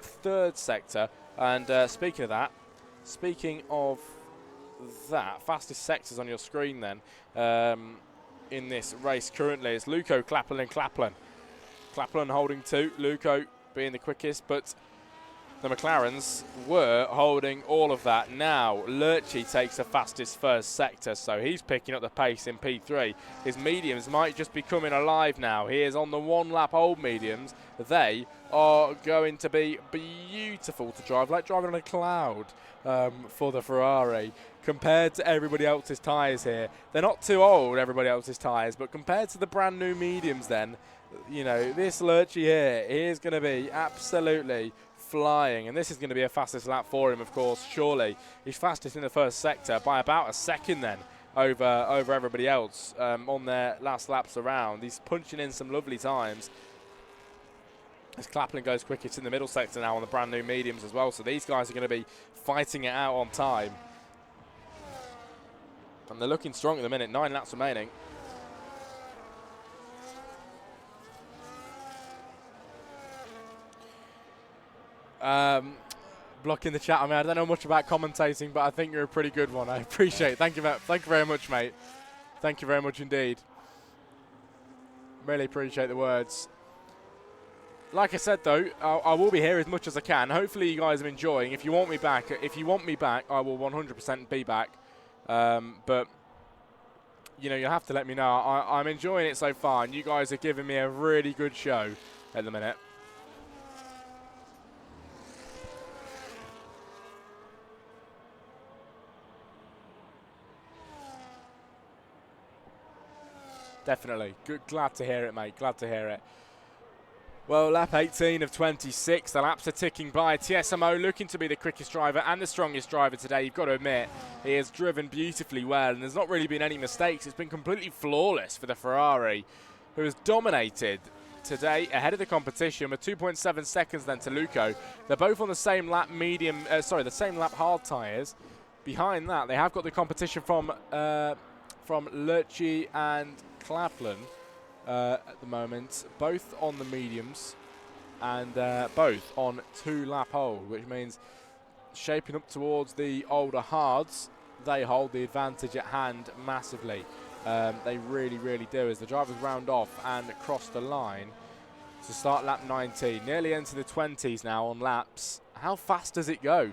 third sector. And speaking of that, fastest sectors on your screen then in this race currently is Luco, Clapland and Clapland. Clapland holding 2, Luco being the quickest, but the McLarens were holding all of that. Now Lurchy takes the fastest first sector, so he's picking up the pace in P3. His mediums might just be coming alive now. He is on the 1-lap old mediums. They are going to be beautiful to drive, like driving on a cloud for the Ferrari. Compared to everybody else's tyres here, they're not too old, everybody else's tyres, but compared to the brand new mediums then, you know, this Lurchy here is going to be absolutely flying, and this is going to be a fastest lap for him, of course, surely. He's fastest in the first sector by about a second then over everybody else on their last laps around. He's punching in some lovely times. As Clapland goes quickest in the middle sector now on the brand new mediums as well, so these guys are going to be fighting it out on time. And they're looking strong at the minute, 9 laps remaining. Blocking the chat. I mean, I don't know much about commentating, but I think you're a pretty good one. I appreciate it. Thank you very much, mate. Thank you very much indeed. Really appreciate the words. Like I said, though, I will be here as much as I can. Hopefully, you guys are enjoying. If you want me back, I will 100% be back. But you know, you have to let me know. I'm enjoying it so far, and you guys are giving me a really good show at the minute. Definitely. Good. Glad to hear it, mate. Glad to hear it. Well, lap 18 of 26. The laps are ticking by. TSMO looking to be the quickest driver and the strongest driver today. You've got to admit, he has driven beautifully well, and there's not really been any mistakes. It's been completely flawless for the Ferrari, who has dominated today ahead of the competition with 2.7 seconds then to Luco. They're both on the same lap the same lap hard tyres. Behind that, they have got the competition from Lurchi and Claflin at the moment, both on the mediums and both on 2-lap hold, which means shaping up towards the older hards, they hold the advantage at hand massively. They really, really do, as the drivers round off and cross the line to start lap 19. Nearly into the 20s now on laps. How fast does it go?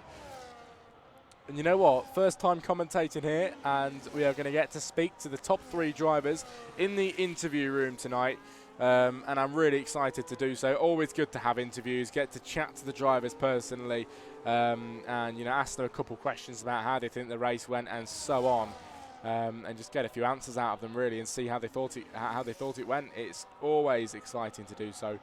And you know what? First time commentating here, and we are going to get to speak to the top 3 drivers in the interview room tonight. And I'm really excited to do so. Always good to have interviews, get to chat to the drivers personally, and ask them a couple questions about how they think the race went and so on. And just get a few answers out of them really, and see how they thought it went. It's always exciting to do so.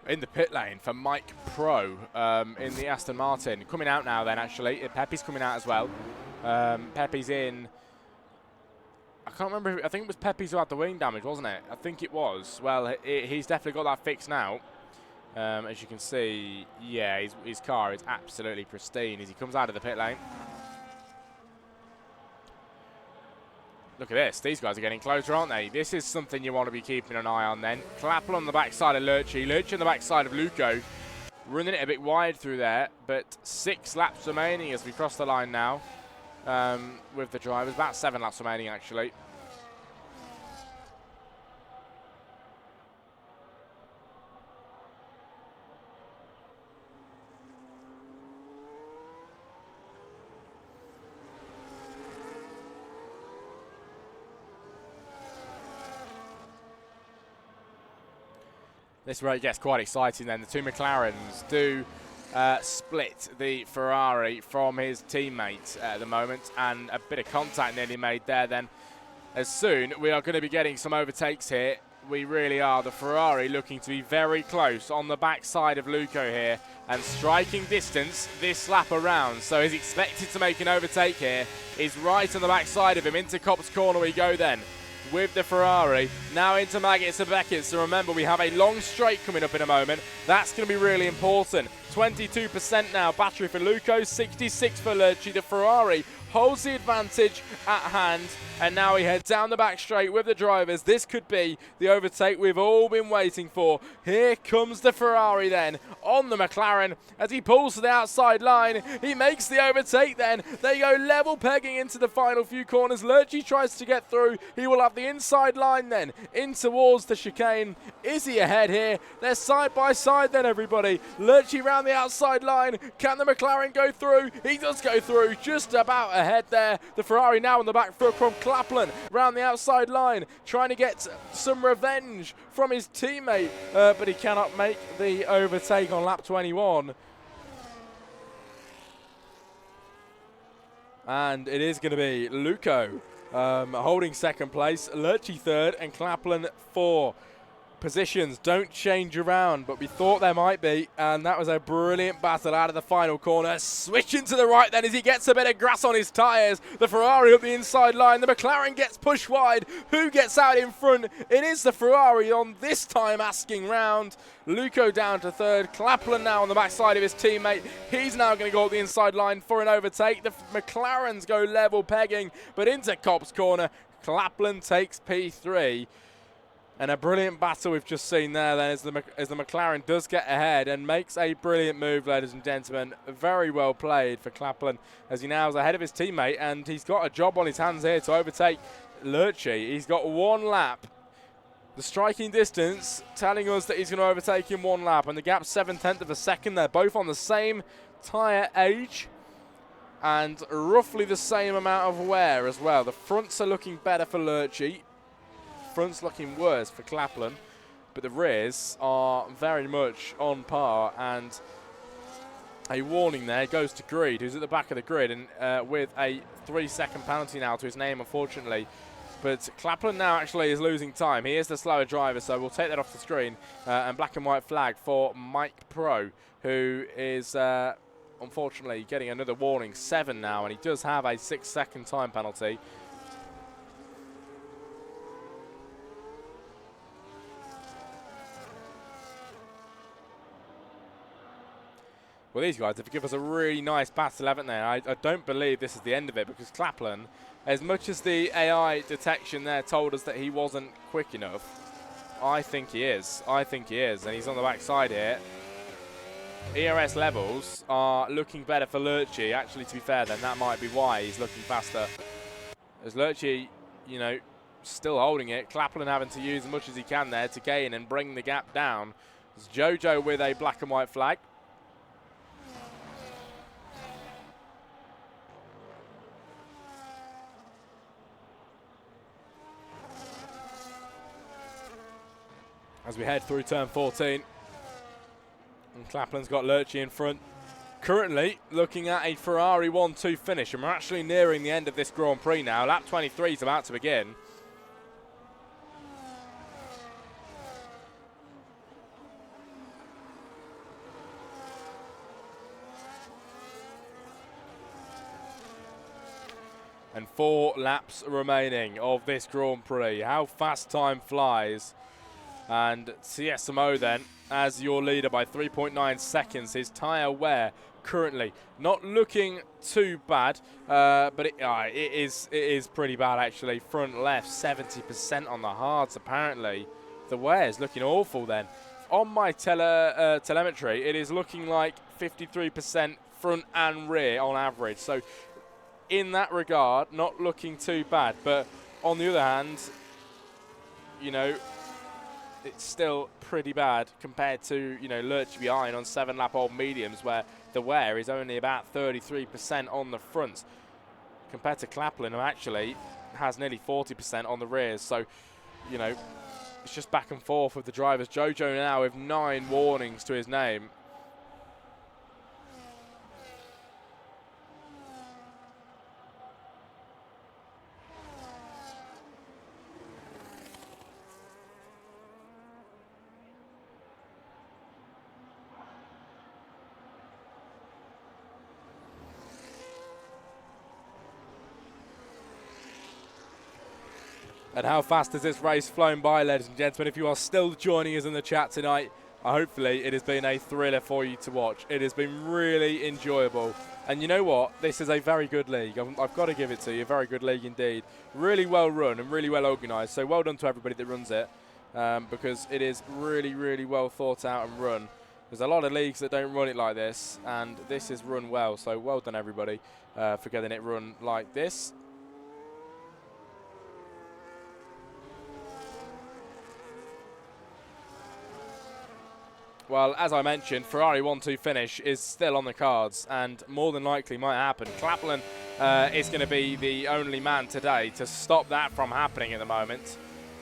In the pit lane for Mike Pro in the Aston Martin. Coming out now then, actually. Pepe's coming out as well. Pepe's in. I can't remember. I think it was Pepe's who had the wing damage, wasn't it? I think it was. Well, he's definitely got that fixed now. As you can see, yeah, his car is absolutely pristine as he comes out of the pit lane. Look at this. These guys are getting closer, aren't they? This is something you want to be keeping an eye on then. Clappel on the backside of Lurchi. Lurchi on the backside of Luco. Running it a bit wide through there, but 6 laps remaining as we cross the line now with the drivers. About 7 laps remaining, actually. This is where it gets quite exciting then. The 2 McLarens do split the Ferrari from his teammate at the moment, and a bit of contact nearly made there then. As soon, we are going to be getting some overtakes here. We really are. The Ferrari looking to be very close on the backside of Luco here and striking distance this lap around. So he's expected to make an overtake here. He's right on the backside of him. Into Copse Corner we go then, with the Ferrari. Now into Maggots and Beckett. So remember, we have a long straight coming up in a moment. That's going to be really important. 22% now battery for Luco, 66 for Lurchi. The Ferrari holds the advantage at hand, and now he heads down the back straight with the drivers. This could be the overtake we've all been waiting for. Here comes the Ferrari then on the McLaren as he pulls to the outside line. He makes the overtake then. They go level pegging into the final few corners. Lurchi tries to get through. He will have the inside line then in towards the chicane. Is he ahead here? They're side by side then, everybody. Lurchi round the outside line. Can the McLaren go through? He does go through, just about ahead there. The Ferrari now on the back foot from Claplan round the outside line, trying to get some revenge from his teammate, but he cannot make the overtake on lap 21. And it is going to be Luco holding second place, Lurchi third, and Claplan 4. Positions don't change around, but we thought there might be, and that was a brilliant battle out of the final corner. Switching to the right then as he gets a bit of grass on his tyres. The Ferrari up the inside line. The McLaren gets pushed wide. Who gets out in front? It is the Ferrari on this time asking round. Luco down to third. Claplan now on the backside of his teammate. He's now going to go up the inside line for an overtake. The McLarens go level pegging, but into Copse Corner. Claplan takes P3. And a brilliant battle we've just seen there then as the McLaren does get ahead and makes a brilliant move, ladies and gentlemen. Very well played for Claplan as he now is ahead of his teammate, and he's got a job on his hands here to overtake Lurchi. He's got 1 lap. The striking distance telling us that he's going to overtake in 1 lap, and the gap's 7/10 of a second. They're both on the same tyre age and roughly the same amount of wear as well. The fronts are looking better for Lurchi. Front's looking worse for Claplan, but the rears are very much on par, and a warning there. Goes to Greed, who's at the back of the grid, and with a 3-second penalty now to his name, unfortunately. But Clapland now actually is losing time. He is the slower driver, so we'll take that off the screen. And black and white flag for Mike Pro, who is unfortunately getting another warning, 7 now, and he does have a 6-second time penalty. Well, these guys have given us a really nice battle, haven't they? I don't believe this is the end of it, because Clapland, as much as the AI detection there told us that he wasn't quick enough, I think he is. I think he is, and he's on the backside here. ERS levels are looking better for Lurchi. Actually, to be fair, then that might be why he's looking faster. As Lurchi, you know, still holding it, Clapland having to use as much as he can there to gain and bring the gap down. There's Jojo with a black and white flag. As we head through turn 14. And Clapland's got Lurchi in front. Currently looking at a Ferrari 1-2 finish, and we're actually nearing the end of this Grand Prix now. Lap 23 is about to begin. And 4 laps remaining of this Grand Prix. How fast time flies. And CSMO then, as your leader by 3.9 seconds. His tyre wear currently not looking too bad, but it is pretty bad actually. Front left, 70% on the hards apparently. The wear is looking awful then. On my telemetry, it is looking like 53% front and rear on average. So in that regard, not looking too bad. But on the other hand, you know, it's still pretty bad compared to, you know, Lurch behind on 7-lap-old mediums, where the wear is only about 33% on the fronts, compared to Clapland, who actually has nearly 40% on the rears. So, you know, it's just back and forth with the drivers. Jojo now with 9 warnings to his name. And how fast has this race flown by, ladies and gentlemen? If you are still joining us in the chat tonight, hopefully it has been a thriller for you to watch. It has been really enjoyable. And you know what? This is a very good league. I've got to give it to you. A very good league indeed. Really well run and really well organised. So well done to everybody that runs it, because it is really, really well thought out and run. There's a lot of leagues that don't run it like this, and this is run well. So well done, everybody, for getting it run like this. Well, as I mentioned, Ferrari 1-2 finish is still on the cards and more than likely might happen. Clapland is going to be the only man today to stop that from happening at the moment.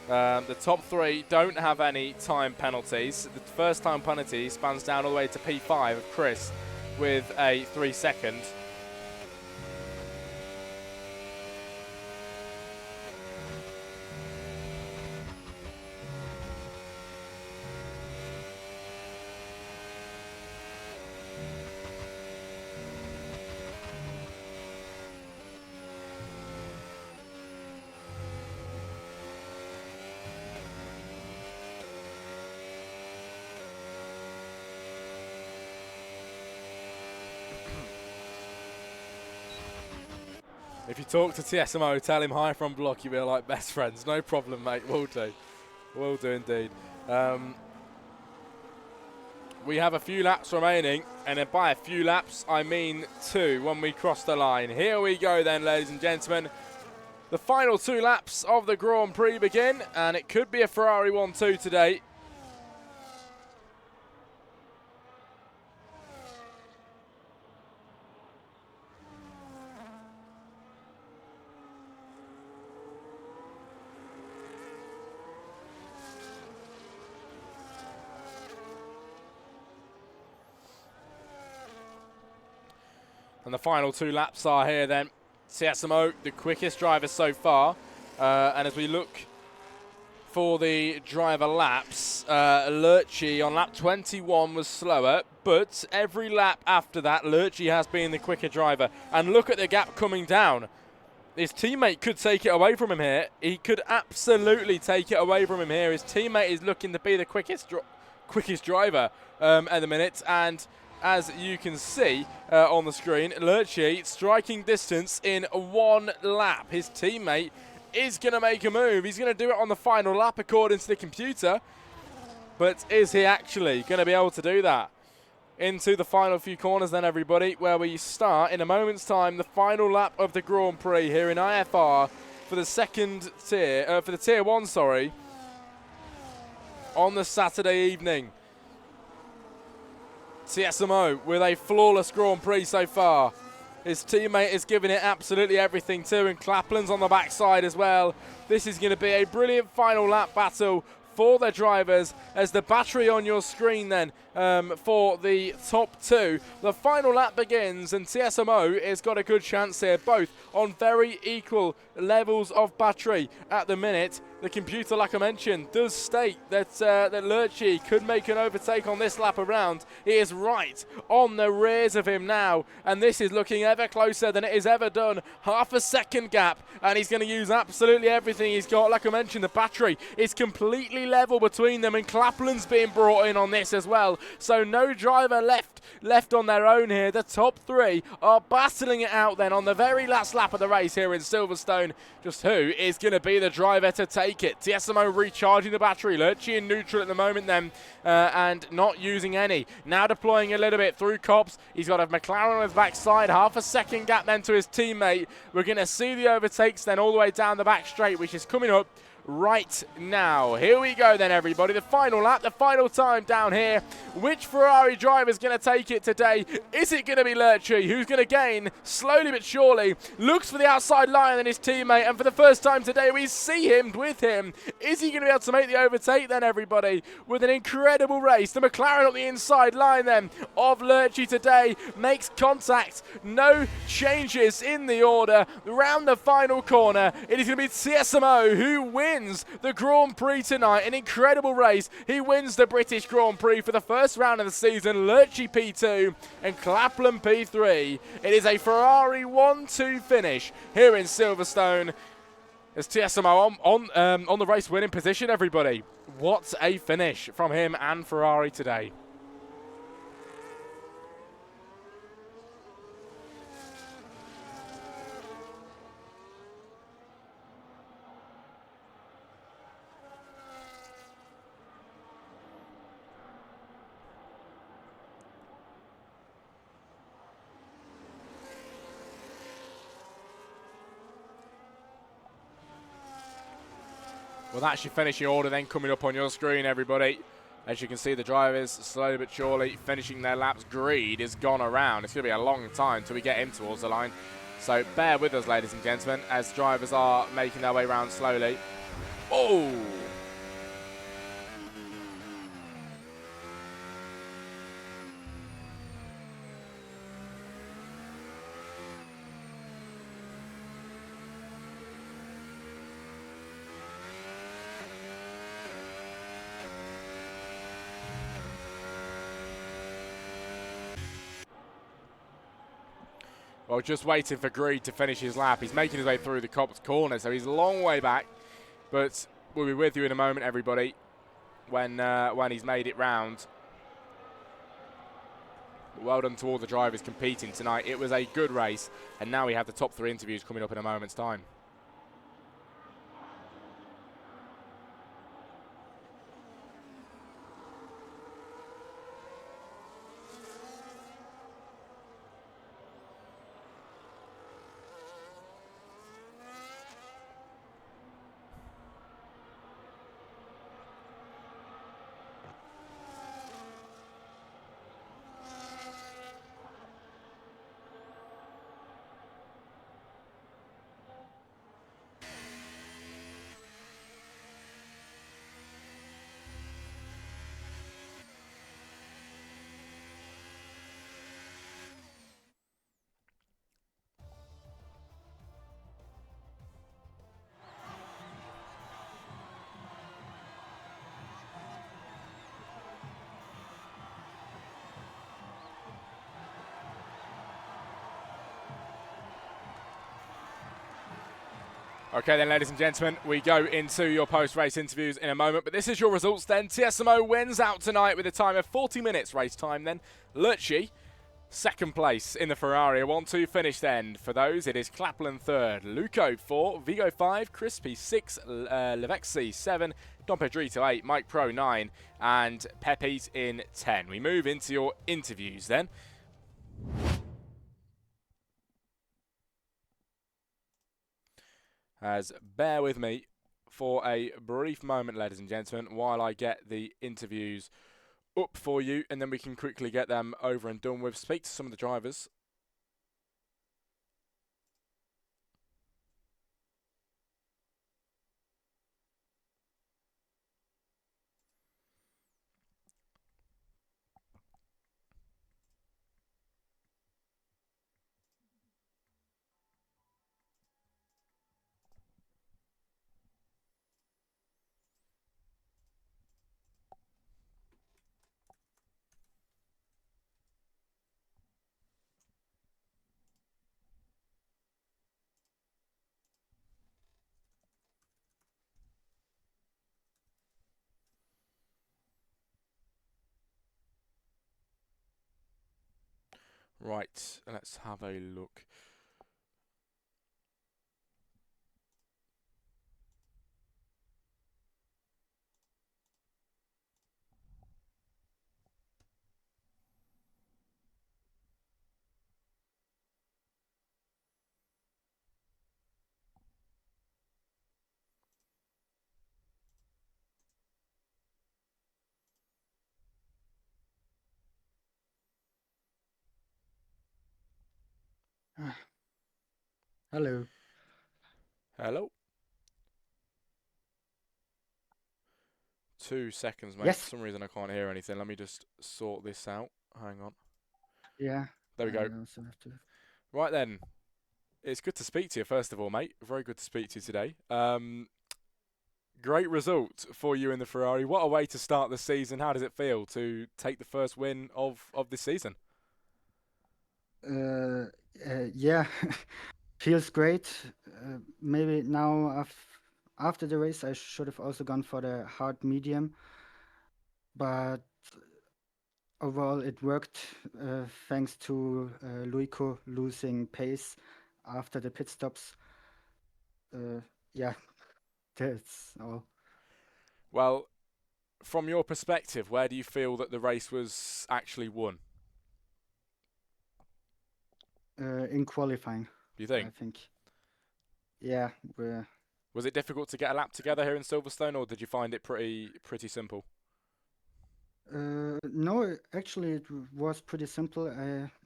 The top 3 don't have any time penalties. The first time penalty spans down all the way to P5 of Chris with a 3-second. If you talk to TSMO, tell him hi from block, you'll be like best friends. No problem, mate. Will do. Will do indeed. We have a few laps remaining, and by a few laps, I mean 2 when we cross the line. Here we go then, ladies and gentlemen. The final 2 laps of the Grand Prix begin, and it could be a Ferrari 1-2 today. And the final 2 laps are here then. CSMO, the quickest driver so far. And as we look for the driver laps, Lurchi on lap 21 was slower, but every lap after that, Lurchi has been the quicker driver. And look at the gap coming down. His teammate could take it away from him here. He could absolutely take it away from him here. His teammate is looking to be the quickest driver at the minute. And as you can see on the screen, Lurchi striking distance in 1 lap. His teammate is going to make a move. He's going to do it on the final lap according to the computer. But is he actually going to be able to do that? Into the final few corners then, everybody, where we start in a moment's time the final lap of the Grand Prix here in IFR for the second tier, for the tier 1, sorry, on the Saturday evening. CSMO with a flawless Grand Prix so far. His teammate is giving it absolutely everything too, and Claplin's on the backside as well. This is going to be a brilliant final lap battle for the drivers, as the battery on your screen then for the top 2. The final lap begins, and TSMO has got a good chance here, both on very equal levels of battery at the minute. The computer, like I mentioned, does state that that Lurchi could make an overtake on this lap around. He is right on the rears of him now, and this is looking ever closer than it has ever done. Half a second gap, and he's going to use absolutely everything he's got. Like I mentioned, the battery is completely level between them, and Claplin's being brought in on this as well. So no driver left on their own here. The top 3 are battling it out then on the very last lap of the race here in Silverstone. Just who is going to be the driver to take it? TSMO recharging the battery. Lurchi in neutral at the moment then, and not using any. Now deploying a little bit through Cops. He's got a McLaren on his backside. Half a second gap then to his teammate. We're going to see the overtakes then all the way down the back straight, which is coming up right now. Here we go then, everybody. The final lap, the final time down here. Which Ferrari driver is going to take it today? Is it going to be Lurchi, who's going to gain slowly but surely? Looks for the outside line and his teammate, and for the first time today we see him with him. Is he going to be able to make the overtake then, everybody? With an incredible race. The McLaren on the inside line then of Lurchi today makes contact. No changes in the order. Round the final corner, it is going to be CSMO who wins the Grand Prix tonight. An incredible race. He wins the British Grand Prix for the first round of the season. Lurchi P2 and Claplin P3. It is a Ferrari 1-2 finish here in Silverstone. As TSMO on the race winning position, everybody. What a finish from him and Ferrari today. Well, that's your finishing order then coming up on your screen, everybody. As you can see, the drivers slowly but surely finishing their laps. Greed has gone around. It's going to be a long time till we get him towards the line. So bear with us, ladies and gentlemen, as drivers are making their way around slowly. Oh! Well, just waiting for Greed to finish his lap. He's making his way through the Cops corner, so he's a long way back. But we'll be with you in a moment, everybody, when he's made it round. Well done to all the drivers competing tonight. It was a good race, and now we have the top 3 interviews coming up in a moment's time. Okay then, ladies and gentlemen, we go into your post-race interviews in a moment, but this is your results then. TSMO wins out tonight with a time of 40 minutes race time then. Lurchi, second place in the Ferrari. A 1-2 finish then. For those, it is Clapland third, Luco 4, Vigo 5, Crispy 6, Levexi 7, Don Pedrito 8, Mike Pro 9, and Pepe's in 10. We move into your interviews then. As bear with me for a brief moment, ladies and gentlemen, while I get the interviews up for you, and then we can quickly get them over and done with. Speak to some of the drivers. Right, let's have a look. Hello. Hello. 2 seconds, mate. For Yes. some reason I can't hear anything. Let me just sort this out. Hang on. Yeah. There we go. I also have to. Right then. It's good to speak to you, first of all, mate. Very good to speak to you today. Great result for you in the Ferrari. What a way to start the season. How does it feel to take the first win of this season? Yeah, feels great. Maybe now after the race, I should have also gone for the hard medium, but overall it worked thanks to Luico losing pace after the pit stops. Yeah, that's all. Well, from your perspective, where do you feel that the race was actually won? In qualifying, Do you I think? think. Yeah, we're Was it difficult to get a lap together here in Silverstone, or did you find it pretty simple? No, actually, it was pretty simple.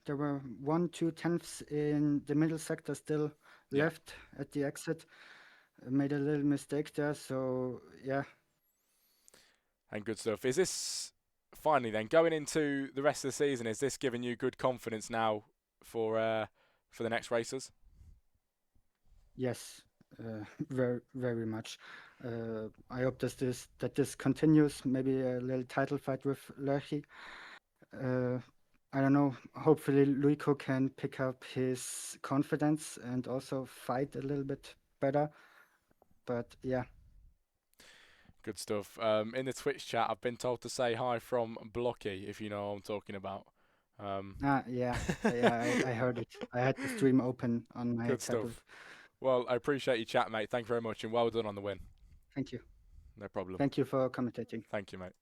There were 1, 2 tenths in the middle sector still Yeah, left at the exit. I made a little mistake there, so yeah. and good stuff. Is this finally then going into the rest of the season? Is this giving you good confidence now for the next races? Yes, very, very much. I hope that this continues. Maybe a little title fight with Lerchi. Uh, I don't know. Hopefully, Luico can pick up his confidence and also fight a little bit better. But yeah. Good stuff. In the Twitch chat, I've been told to say hi from Blocky, if you know what I'm talking about. Um, Yeah, yeah, I heard it. I had the stream open on my good tablet. stuff. Well, I appreciate your chat, mate. Thank you very much, and well done on the win. Thank you. No problem. Thank you for commentating. Thank you, mate.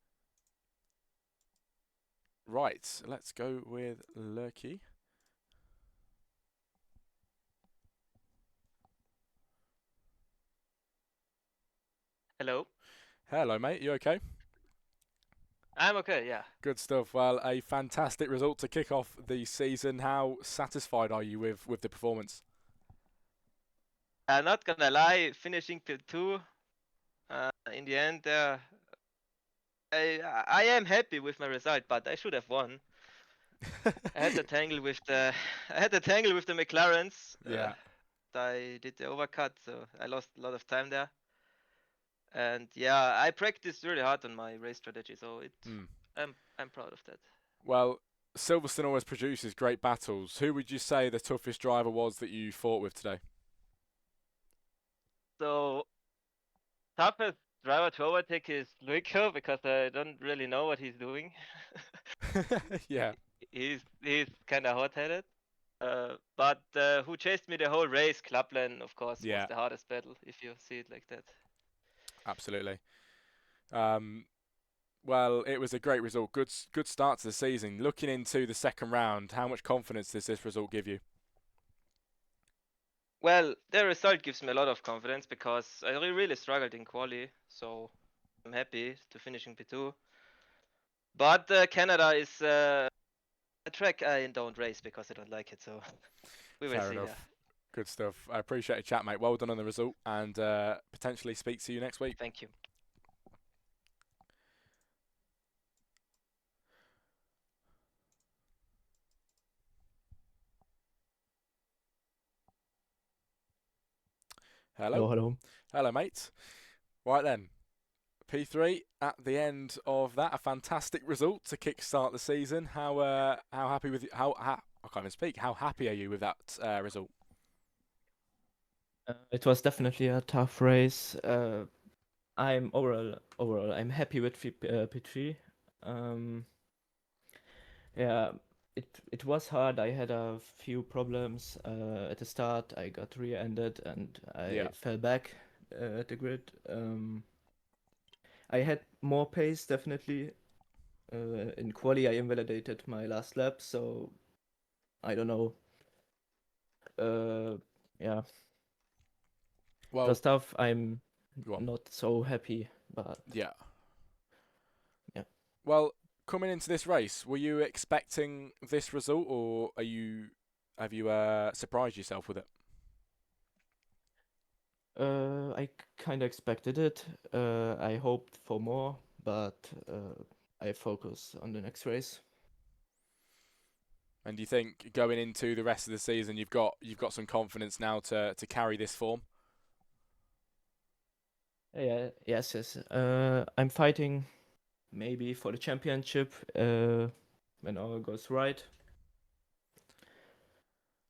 Right, let's go with Lurky. Hello. Hello, mate. You okay? I'm okay, yeah. Good stuff. Well, a fantastic result to kick off the season. How satisfied are you with the performance? I'm not gonna lie, finishing P2 in the end, I am happy with my result, but I should have won. I had the tangle with the I had the tangle with the McLarens. Yeah. I did the overcut, so I lost a lot of time there. And yeah, I practiced really hard on my race strategy, so Mm. I'm proud of that. Well, Silverstone always produces great battles. Who would you say the toughest driver was that you fought with today? So toughest driver to overtake is Luiko because I don't really know what he's doing. Yeah. He's kind of hot-headed. But who chased me the whole race, Clubland, of course, was Yeah. the hardest battle, if you see it like that. Absolutely. Well, it was a great result. Good start to the season. Looking into the second round, how much confidence does this result give you? Well, the result gives me a lot of confidence because I really struggled in quali, so I'm happy to finish in P2. But Canada is a track I don't race because I don't like it, so we will Fair see enough. there. Good stuff. I appreciate your chat, mate. Well done on the result, and potentially speak to you next week. Thank you. Hello. Hello. Hello, mate. Right then, P3 at the end of that, a fantastic result to kickstart the season. How happy with how I can't even speak. How happy are you with that result? It was definitely a tough race. I'm overall I'm happy with P3. Yeah, it was hard. I had a few problems at the start. I got rear-ended and I fell back at the grid. I had more pace definitely. In quali, I invalidated my last lap, so I don't know. Yeah. Well, The stuff I'm go on. not so happy, but Yeah. Yeah. Well, coming into this race, were you expecting this result, or have you surprised yourself with it? I kind of expected it. I hoped for more, but I focus on the next race. And do you think going into the rest of the season, you've got some confidence now to carry this form? Yeah, yes. I'm fighting maybe for the championship when all goes right.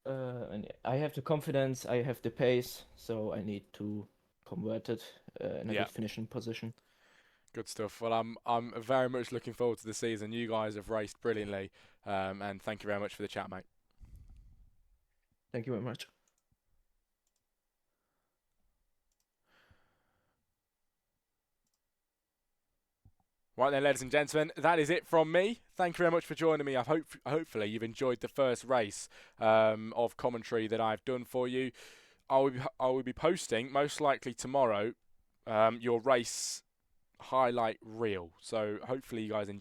And I have the confidence, I have the pace, so I need to convert it in a good finishing position. Good stuff. Well, I'm very much looking forward to the season. You guys have raced brilliantly, and thank you very much for the chat, mate. Thank you very much. Right then, ladies and gentlemen, that is it from me. Thank you very much for joining me. Hopefully you've enjoyed the first race of commentary that I've done for you. I will be posting, most likely tomorrow, your race highlight reel. So hopefully you guys enjoy